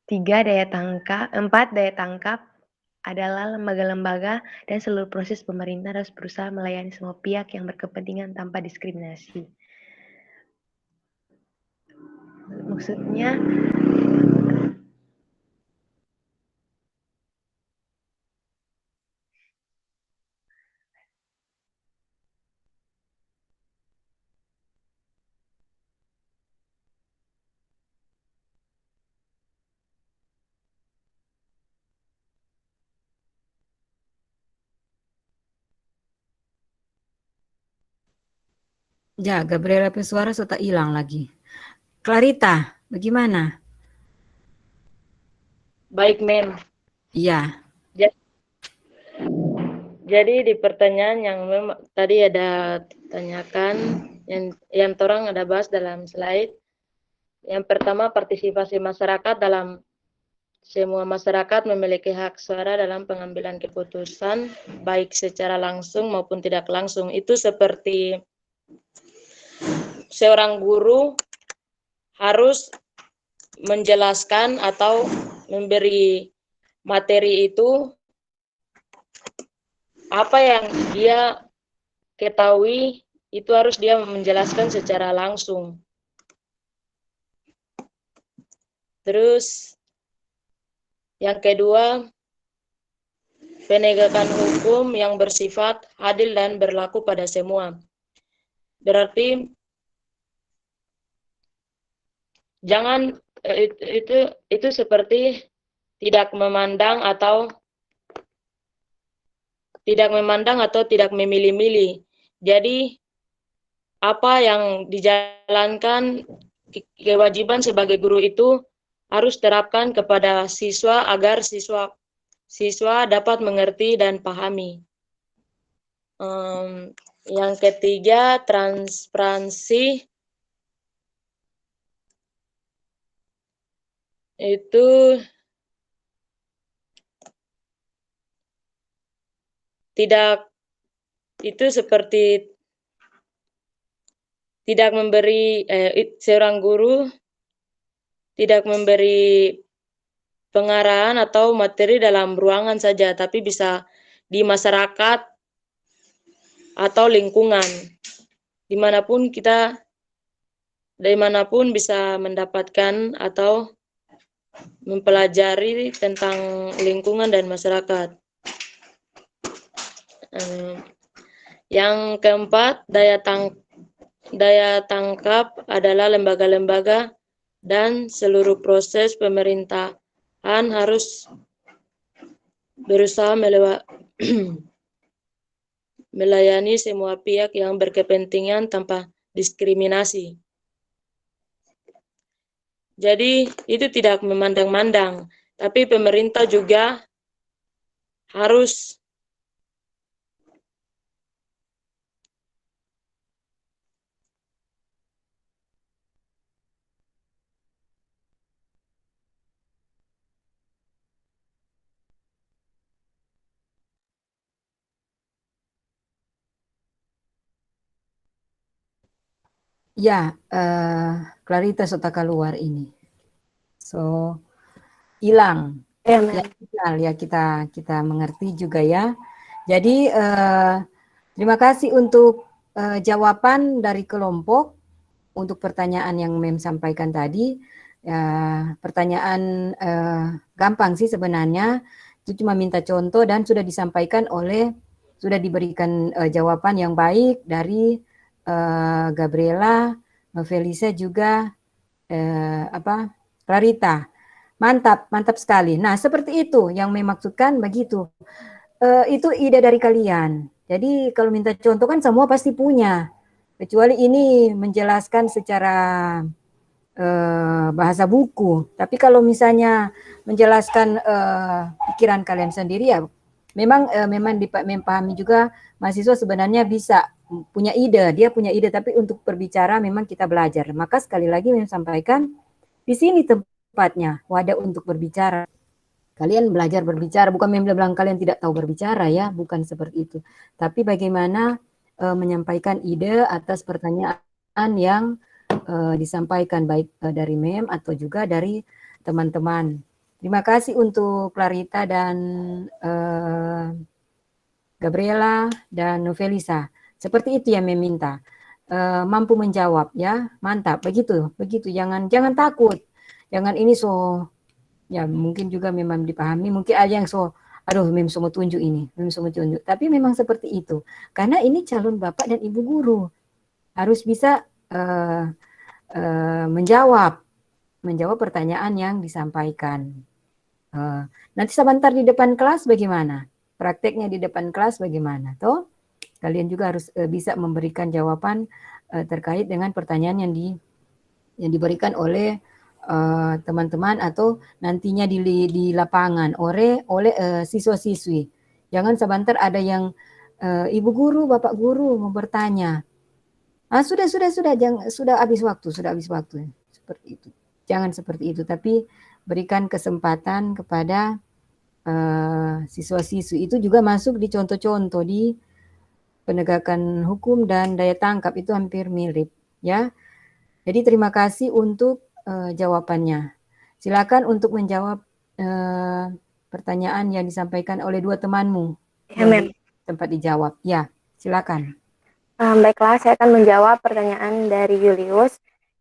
4, daya tangkap. adalah lembaga-lembaga dan seluruh proses pemerintah harus berusaha melayani semua pihak yang berkepentingan tanpa diskriminasi. Maksudnya, Ya, Gabriela Pesuara sudah hilang lagi. Clarita, bagaimana? Baik, Mem. Iya. Jadi di pertanyaan yang tadi ada tanyakan, yang orang ada bahas dalam slide. Yang pertama, partisipasi masyarakat dalam semua masyarakat memiliki hak suara dalam pengambilan keputusan, baik secara langsung maupun tidak langsung. Itu seperti seorang guru harus menjelaskan atau memberi materi itu apa yang dia ketahui, itu harus dia menjelaskan secara langsung. Terus yang kedua, penegakan hukum yang bersifat adil dan berlaku pada semua. Berarti jangan itu seperti tidak memandang atau tidak memilih-milih. Jadi apa yang dijalankan, kewajiban sebagai guru itu harus terapkan kepada siswa agar siswa dapat mengerti dan pahami. Yang ketiga, transparansi itu seperti tidak memberi seorang guru tidak memberi pengarahan atau materi dalam ruangan saja, tapi bisa di masyarakat atau lingkungan, dimanapun bisa mendapatkan atau mempelajari tentang lingkungan dan masyarakat. Yang keempat, daya tangkap adalah lembaga-lembaga dan seluruh proses pemerintahan harus berusaha melayani semua pihak yang berkepentingan tanpa diskriminasi. Jadi itu tidak memandang-mandang, tapi pemerintah juga harus Ya, Clarita sudah keluar ini. So, hilang. Ya, kita mengerti juga ya. Jadi, terima kasih untuk jawaban dari kelompok untuk pertanyaan yang Mem sampaikan tadi. Pertanyaan gampang sih sebenarnya. Itu cuma minta contoh dan sudah diberikan jawaban yang baik dari Gabriela, Felisa juga Clarita. Mantap sekali. Nah, seperti itu yang memaksudkan begitu. Itu ide dari kalian. Jadi kalau minta contoh kan semua pasti punya. Kecuali ini menjelaskan secara bahasa buku. Tapi kalau misalnya menjelaskan pikiran kalian sendiri ya memang memahami juga mahasiswa sebenarnya bisa punya ide, dia punya ide, tapi untuk berbicara memang kita belajar. Maka sekali lagi saya sampaikan, di sini tempatnya, wadah untuk berbicara. Kalian belajar berbicara, bukan bilang kalian tidak tahu berbicara ya, bukan seperti itu. Tapi bagaimana menyampaikan ide atas pertanyaan yang disampaikan baik dari Mem atau juga dari teman-teman Terima kasih untuk Clarita dan Gabriela dan Novelisa. Seperti itu yang meminta. Mampu menjawab ya, mantap. Begitu. Jangan takut. Jangan ini ya mungkin juga memang dipahami. Mungkin ada yang aduh memang semua tunjuk ini, memang semua tunjuk. Tapi memang seperti itu. Karena ini calon bapak dan ibu guru harus bisa menjawab pertanyaan yang disampaikan. Nanti sebentar di depan kelas bagaimana? Prakteknya di depan kelas bagaimana? Toh kalian juga harus bisa memberikan jawaban terkait dengan pertanyaan yang diberikan oleh teman-teman atau nantinya di lapangan oleh siswa-siswi. Jangan sebentar ada yang ibu guru, bapak guru mau bertanya. Sudah, jangan, sudah habis waktu. Seperti itu. Jangan seperti itu, tapi berikan kesempatan kepada siswa-siswi itu juga masuk di contoh-contoh di penegakan hukum dan daya tangkap itu hampir mirip, ya. Jadi terima kasih untuk jawabannya. Silakan untuk menjawab pertanyaan yang disampaikan oleh dua temanmu. Ya, Mem. Tempat dijawab. Ya, silakan. Baiklah, saya akan menjawab pertanyaan dari Julius.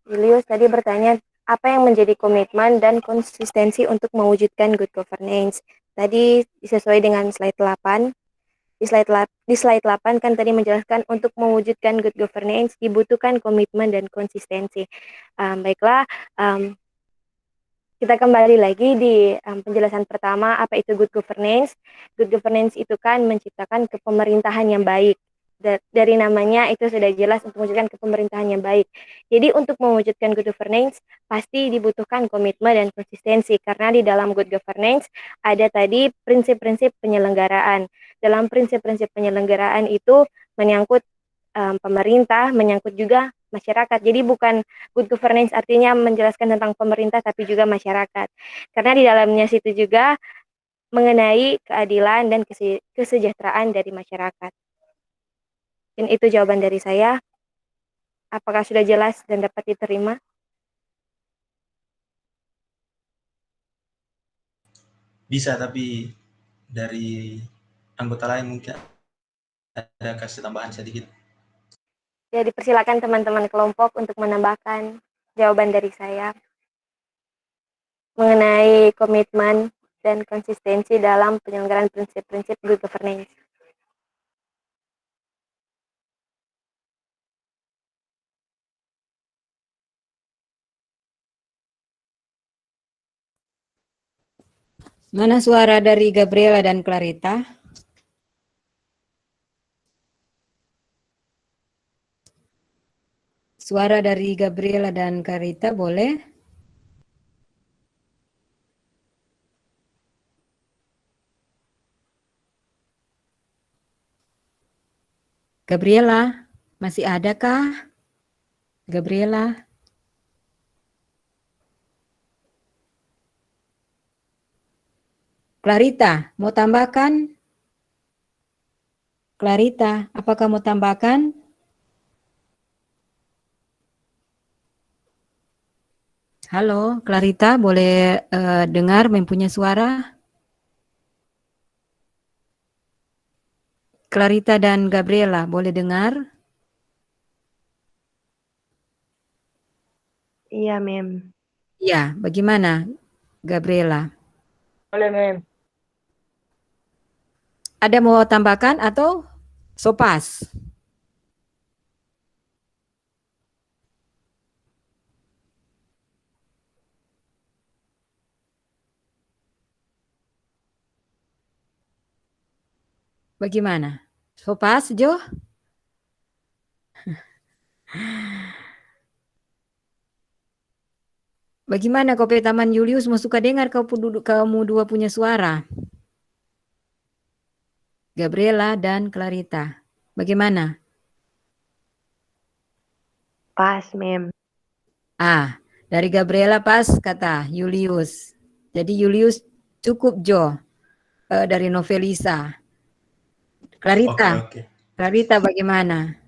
Julius tadi bertanya, apa yang menjadi komitmen dan konsistensi untuk mewujudkan good governance? Tadi sesuai dengan slide 8. Di slide 8 kan tadi menjelaskan untuk mewujudkan good governance dibutuhkan komitmen dan konsistensi. Baiklah, kita kembali lagi di penjelasan pertama, apa itu good governance. Good governance itu kan menciptakan kepemerintahan yang baik. Dari namanya itu sudah jelas untuk mewujudkan kepemerintahan yang baik. Jadi untuk mewujudkan good governance pasti dibutuhkan komitmen dan konsistensi, karena di dalam good governance ada tadi prinsip-prinsip penyelenggaraan. Dalam prinsip-prinsip penyelenggaraan itu menyangkut pemerintah, menyangkut juga masyarakat. Jadi bukan good governance artinya menjelaskan tentang pemerintah tapi juga masyarakat. Karena di dalamnya situ juga mengenai keadilan dan kesejahteraan dari masyarakat. Dan itu jawaban dari saya. Apakah sudah jelas dan dapat diterima? Bisa, tapi dari anggota lain mungkin ada kasih tambahan sedikit. Ya, dipersilakan teman-teman kelompok untuk menambahkan jawaban dari saya mengenai komitmen dan konsistensi dalam penyelenggaraan prinsip-prinsip good governance. Mana suara dari Gabriela dan Clarita? Suara dari Gabriela dan Clarita boleh? Gabriela, masih adakah? Gabriela? Clarita, mau tambahkan? Clarita, apakah mau tambahkan? Halo, Clarita, boleh dengar mempunyai suara? Clarita dan Gabriela, boleh dengar? Iya, Mem. Iya, bagaimana, Gabriela? Boleh, Mem. Ada mau tambahkan atau sopas? Bagaimana? Sopas, Jo? Bagaimana kau Taman Julius mau suka dengar kamu dua punya suara? Gabriela dan Clarita. Bagaimana? Pas, Mem. Dari Gabriela pas kata Julius. Jadi Julius cukup Jo dari Novelisa. Clarita. Oke. Clarita bagaimana?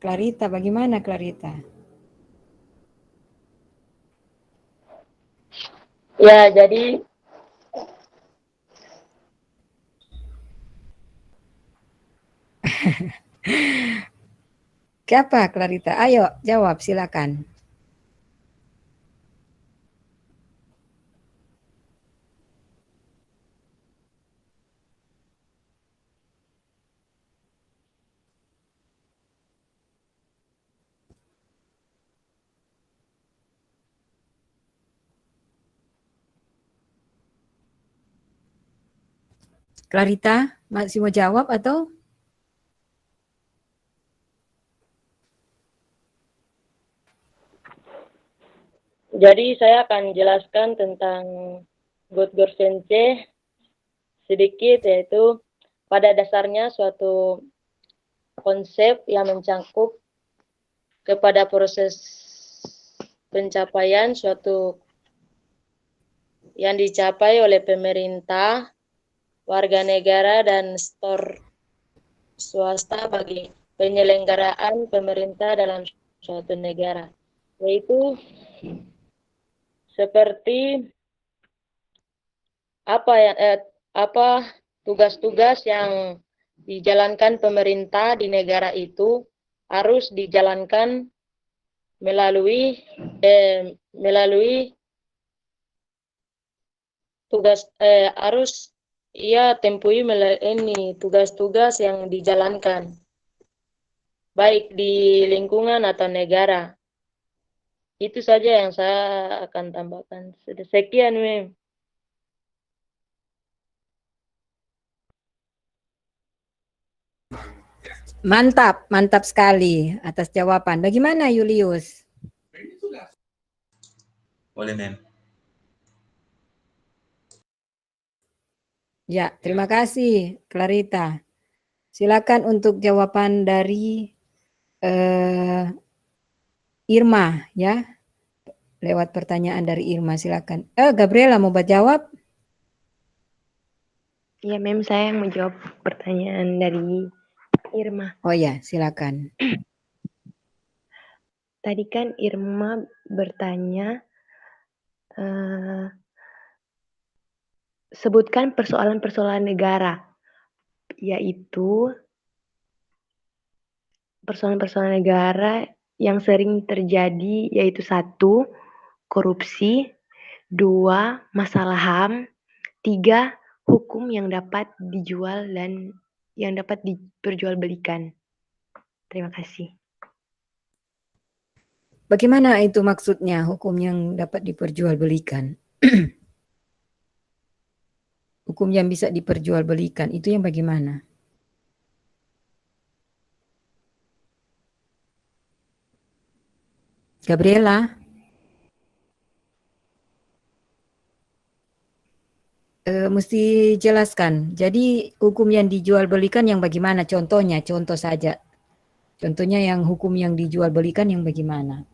Clarita, bagaimana Clarita? Ya, jadi Siapa Clarita? Ayo jawab, silakan. Clarita, masih mau jawab atau? jadi saya akan jelaskan tentang Gotgorsense sedikit, yaitu pada dasarnya suatu konsep yang mencakup kepada proses pencapaian suatu yang dicapai oleh pemerintah, warga negara, dan sektor swasta bagi penyelenggaraan pemerintah dalam suatu negara, yaitu seperti apa tugas-tugas yang dijalankan pemerintah di negara itu harus dijalankan melalui tugas harus ia tempuhi ini tugas-tugas yang dijalankan baik di lingkungan atau negara. Itu saja yang saya akan tambahkan. Sekian, Mem. Mantap, mantap sekali atas jawaban. Bagaimana Julius? Boleh, Mem. Ya, terima kasih Clarita. Silakan untuk jawaban dari Irma ya. Lewat pertanyaan dari Irma, silakan. Gabriela mau jawab? Ya, Mem, saya yang menjawab pertanyaan dari Irma. Oh ya, silakan. Tadi kan Irma bertanya, sebutkan persoalan-persoalan negara, yaitu persoalan-persoalan negara yang sering terjadi, yaitu 1, korupsi, 2, masalah HAM, 3, hukum yang dapat dijual dan yang dapat diperjualbelikan. Terima kasih. Bagaimana itu maksudnya hukum yang dapat diperjualbelikan? Hukum yang bisa diperjualbelikan, itu yang bagaimana? Gabriela? Mesti jelaskan. Jadi hukum yang dijualbelikan yang bagaimana? Contohnya, contoh saja. Contohnya yang hukum yang dijualbelikan yang bagaimana?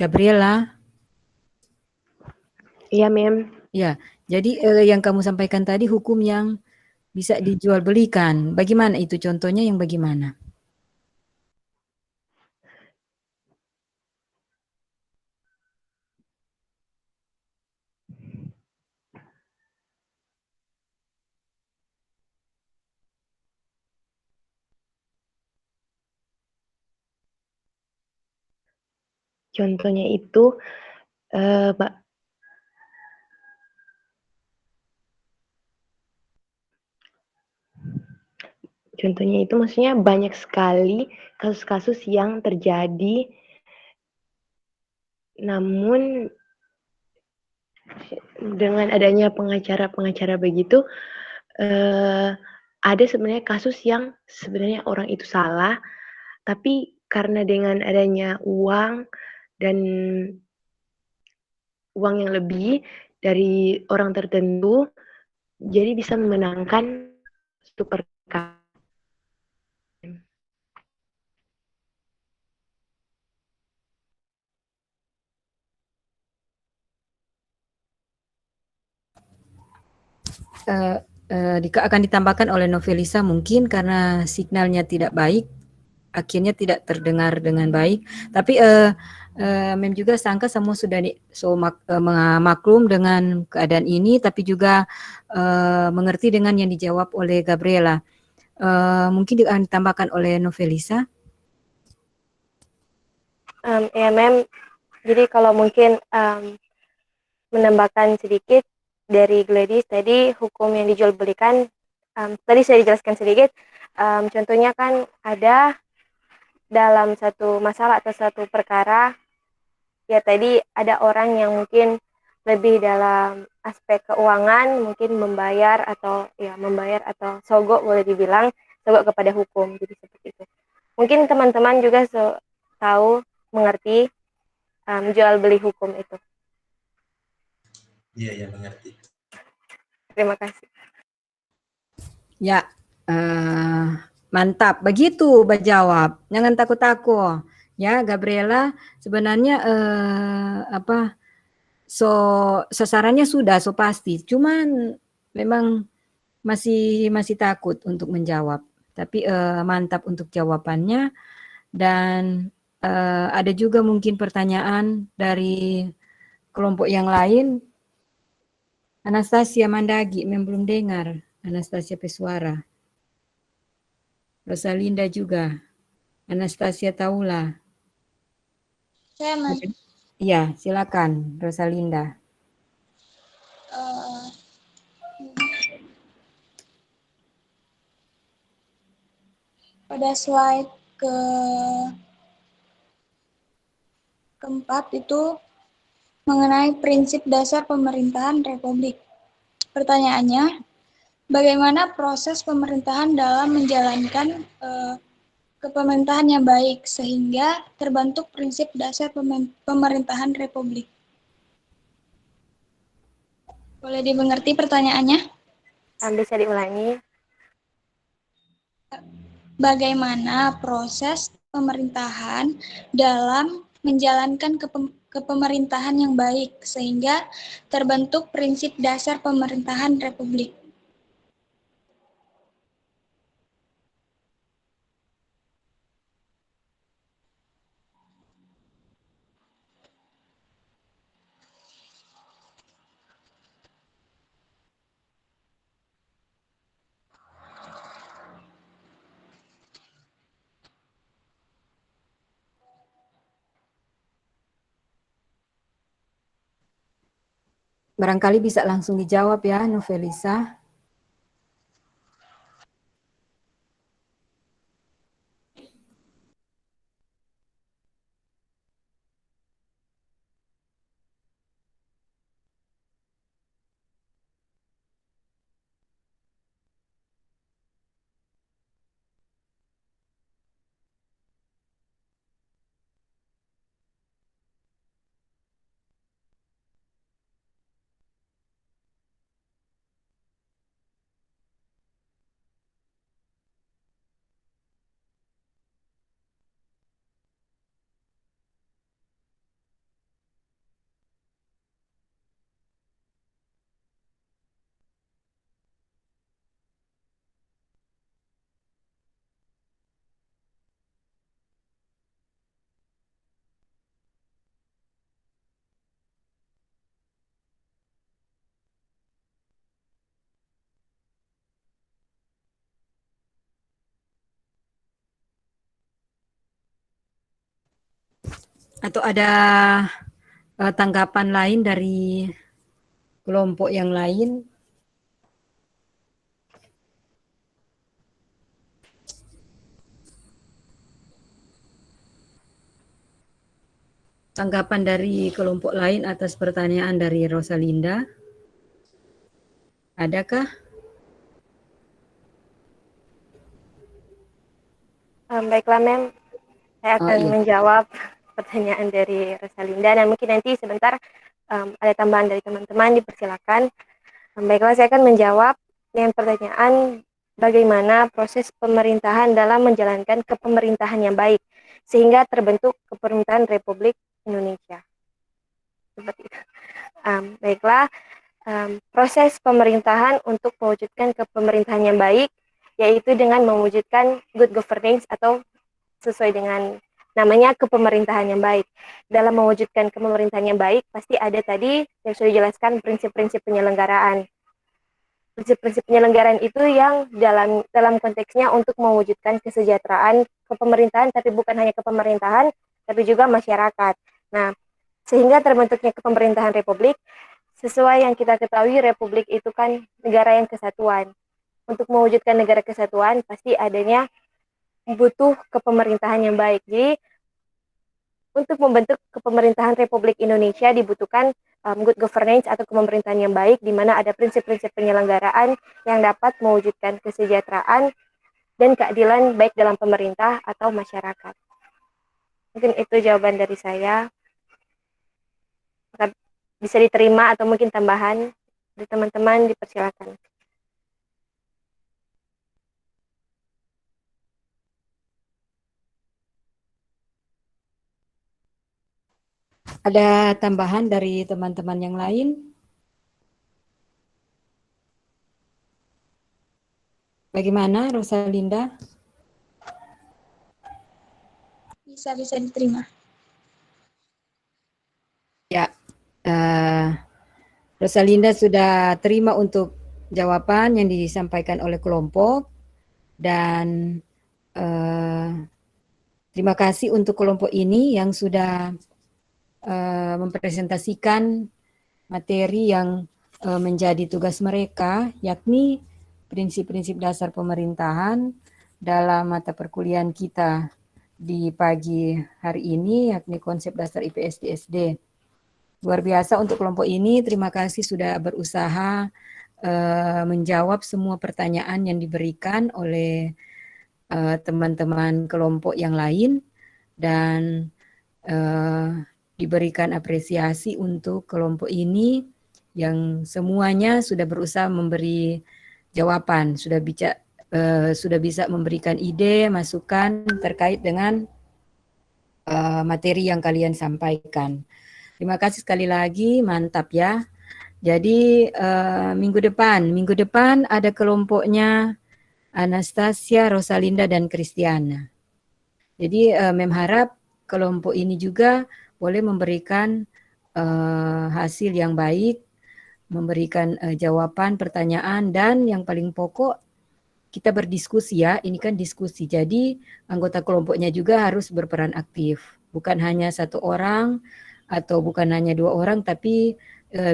Gabriela? Iya, Mem. Ya, jadi yang kamu sampaikan tadi hukum yang bisa dijualbelikan. Bagaimana itu contohnya yang bagaimana? Contohnya itu, contohnya itu maksudnya banyak sekali kasus-kasus yang terjadi Namun dengan adanya pengacara-pengacara begitu, ada sebenarnya kasus yang sebenarnya orang itu salah, tapi karena dengan adanya uang dan uang yang lebih dari orang tertentu, jadi bisa memenangkan suatu perkara. Akan ditambahkan oleh Novelisa mungkin karena signalnya tidak baik, akhirnya tidak terdengar dengan baik. Tapi Mem juga sangka semua sudah maklum dengan keadaan ini, tapi juga mengerti dengan yang dijawab oleh Gabriela. Mungkin akan ditambahkan oleh Novelisa. Ya, Mem. Jadi kalau mungkin menambahkan sedikit dari Gladys tadi, hukum yang dijual belikan, tadi saya dijelaskan sedikit, contohnya kan ada dalam satu masalah atau satu perkara, ya tadi ada orang yang mungkin lebih dalam aspek keuangan, mungkin membayar atau sogok, boleh dibilang sogok kepada hukum, jadi seperti itu. Mungkin teman-teman juga tahu, mengerti jual beli hukum itu. Iya, mengerti. Terima kasih. Ya, mantap. Begitu jawab. Jangan takut-takut. Ya, Gabriela sebenarnya sasarannya sudah pasti. Cuman memang masih takut untuk menjawab. Tapi mantap untuk jawabannya. Dan ada juga mungkin pertanyaan dari kelompok yang lain. Anastasia Mandagi, belum dengar. Anastasia Pesuara. Rosalinda juga. Anastasia Taula. Saya Iya, silakan Rosalinda. Pada slide keempat itu mengenai prinsip dasar pemerintahan Republik. Pertanyaannya, bagaimana proses pemerintahan dalam menjalankan kepemerintahan yang baik sehingga terbentuk prinsip dasar pemerintahan Republik? Boleh dimengerti pertanyaannya? Bisa diulangi. Bagaimana proses pemerintahan dalam menjalankan kepemerintahan yang baik sehingga terbentuk prinsip dasar pemerintahan Republik? Barangkali bisa langsung dijawab ya, Novelisa. Atau ada tanggapan lain dari kelompok yang lain? tanggapan dari kelompok lain atas pertanyaan dari Rosalinda? Adakah? Baiklah, Mem. Saya akan iya. menjawab pertanyaan dari Rosalinda dan mungkin nanti sebentar ada tambahan dari teman-teman, dipersilakan. Baiklah, saya akan menjawab dengan pertanyaan bagaimana proses pemerintahan dalam menjalankan kepemerintahan yang baik sehingga terbentuk kepemerintahan Republik Indonesia. Seperti itu. Baiklah, proses pemerintahan untuk mewujudkan kepemerintahan yang baik yaitu dengan mewujudkan good governance atau sesuai dengan namanya kepemerintahan yang baik. Dalam mewujudkan kepemerintahan yang baik pasti ada tadi yang sudah dijelaskan prinsip-prinsip penyelenggaraan. Prinsip-prinsip penyelenggaraan itu yang dalam konteksnya untuk mewujudkan kesejahteraan kepemerintahan, tapi bukan hanya kepemerintahan, tapi juga masyarakat. Nah, sehingga terbentuknya kepemerintahan republik, sesuai yang kita ketahui republik itu kan negara yang kesatuan. Untuk mewujudkan negara kesatuan pasti adanya butuh kepemerintahan yang baik. Jadi untuk membentuk kepemerintahan Republik Indonesia dibutuhkan good governance atau kepemerintahan yang baik, di mana ada prinsip-prinsip penyelenggaraan yang dapat mewujudkan kesejahteraan dan keadilan baik dalam pemerintah atau masyarakat. Mungkin itu jawaban dari saya. Bisa diterima atau mungkin tambahan dari teman-teman, dipersilakan. Ada tambahan dari teman-teman yang lain? Bagaimana, Rosalinda? Bisa diterima. Ya, Rosalinda sudah terima untuk jawaban yang disampaikan oleh kelompok dan terima kasih untuk kelompok ini yang sudah mempresentasikan materi yang menjadi tugas mereka, yakni prinsip-prinsip dasar pemerintahan dalam mata perkuliahan kita di pagi hari ini, yakni konsep dasar IPS di SD. Luar biasa untuk kelompok ini, terima kasih sudah berusaha menjawab semua pertanyaan yang diberikan oleh teman-teman kelompok yang lain dan diberikan apresiasi untuk kelompok ini yang semuanya sudah berusaha memberi jawaban, sudah bisa memberikan ide, masukan terkait dengan materi yang kalian sampaikan. Terima kasih sekali lagi, mantap ya. Jadi minggu depan ada kelompoknya Anastasia, Rosalinda, dan Kristiana. Jadi Mem harap kelompok ini juga boleh memberikan hasil yang baik, memberikan jawaban, pertanyaan, dan yang paling pokok kita berdiskusi ya, ini kan diskusi. Jadi anggota kelompoknya juga harus berperan aktif. Bukan hanya satu orang atau bukan hanya dua orang, tapi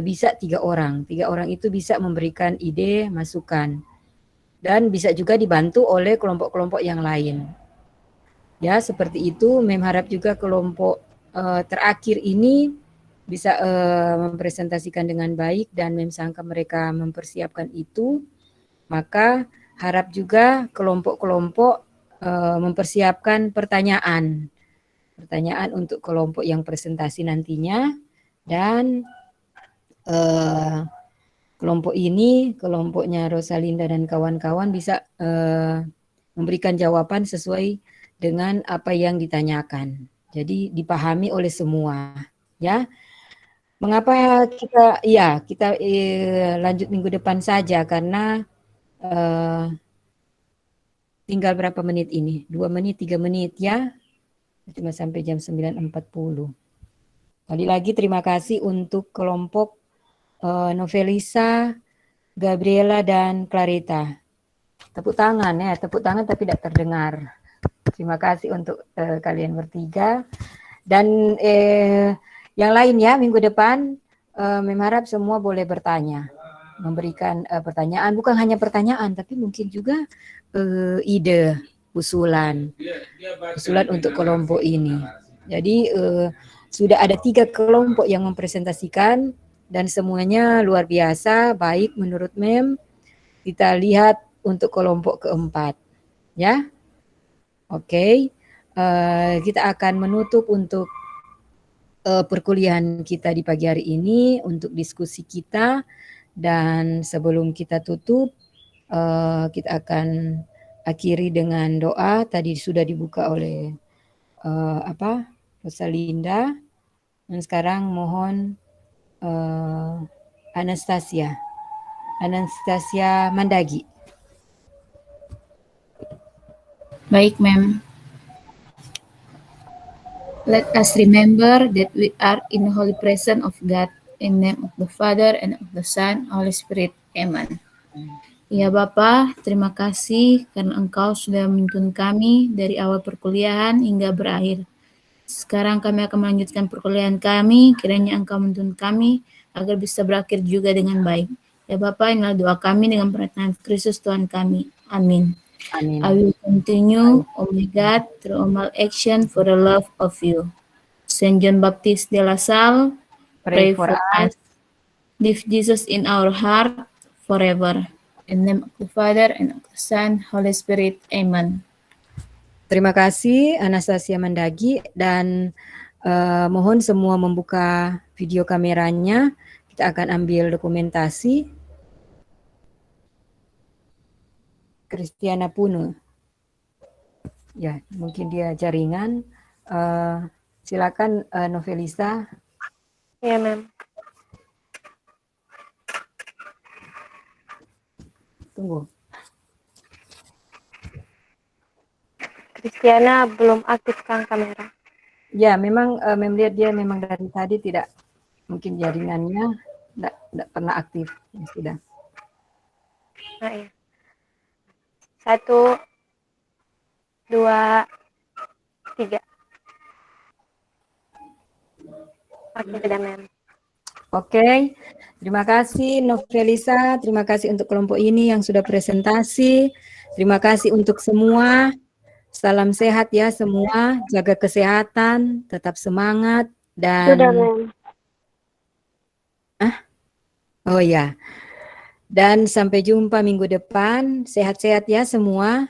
bisa 3 orang. 3 orang itu bisa memberikan ide, masukan. Dan bisa juga dibantu oleh kelompok-kelompok yang lain. Ya, seperti itu. Mem harap juga kelompok terakhir ini bisa mempresentasikan dengan baik dan Mem sangka mereka mempersiapkan itu. Maka harap juga kelompok-kelompok mempersiapkan pertanyaan untuk kelompok yang presentasi nantinya dan kelompok ini, kelompoknya Rosalinda dan kawan-kawan bisa memberikan jawaban sesuai dengan apa yang ditanyakan. Jadi dipahami oleh semua, ya. Mengapa kita lanjut minggu depan saja karena tinggal berapa menit ini? 2 menit, 3 menit ya. Cuma sampai jam 9.40. Kali lagi terima kasih untuk kelompok Novelisa, Gabriela, dan Clarita. Tepuk tangan tapi tidak terdengar. Terima kasih untuk kalian bertiga. Dan yang lain ya, minggu depan Mem harap semua boleh bertanya. Memberikan pertanyaan, bukan hanya pertanyaan, tapi mungkin juga ide, usulan untuk kelompok ini. Jadi sudah ada 3 kelompok yang mempresentasikan dan semuanya luar biasa, baik menurut Mem. Kita lihat untuk kelompok keempat, ya. Oke, kita akan menutup untuk perkuliahan kita di pagi hari ini untuk diskusi kita, dan sebelum kita tutup, kita akan akhiri dengan doa. Tadi sudah dibuka oleh Rosalinda, dan sekarang mohon Anastasia Mandagi. Baik, Mem. Let us remember that we are in the holy presence of God, in the name of the Father, and of the Son, Holy Spirit. Amen. Ya Bapa, terima kasih karena Engkau sudah menuntun kami dari awal perkuliahan hingga berakhir. Sekarang kami akan melanjutkan perkuliahan kami, kiranya Engkau menuntun kami agar bisa berakhir juga dengan baik. Ya Bapa, inilah doa kami dengan pernyataan Kristus Tuhan kami. Amin. Amin. I will continue, oh my God, through all my action for the love of you. Saint John Baptist de la Salle, pray for us. Live Jesus in our heart forever. In the name of the Father, and of the Son, Holy Spirit. Amen. Terima kasih Anastasia Mandagi, dan mohon semua membuka video kameranya. Kita akan ambil dokumentasi. Kristiana Puno. Ya, mungkin dia jaringan. Silakan Novelisa. Ya, Mem. Tunggu. Kristiana belum aktifkan kamera. Ya, memang melihat dia memang dari tadi tidak, mungkin jaringannya tidak pernah aktif. Ya, sudah. Nah, ya. 1, 2, 3. Oke, sudah, Mem. Oke, terima kasih Novelisa, terima kasih untuk kelompok ini yang sudah presentasi. Terima kasih untuk semua. Salam sehat ya semua, jaga kesehatan, tetap semangat, dan Sudah, Mem. Oh ya, dan sampai jumpa minggu depan. Sehat-sehat ya semua.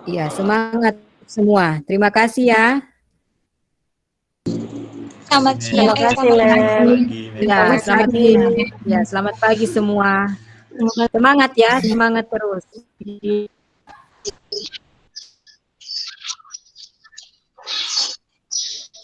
Ya, semangat semua. Terima kasih ya. Selamat siang. Terima kasih, Selamat Mem. pagi. Ya, selamat pagi. Ya, selamat pagi semua. Semangat ya, semangat terus.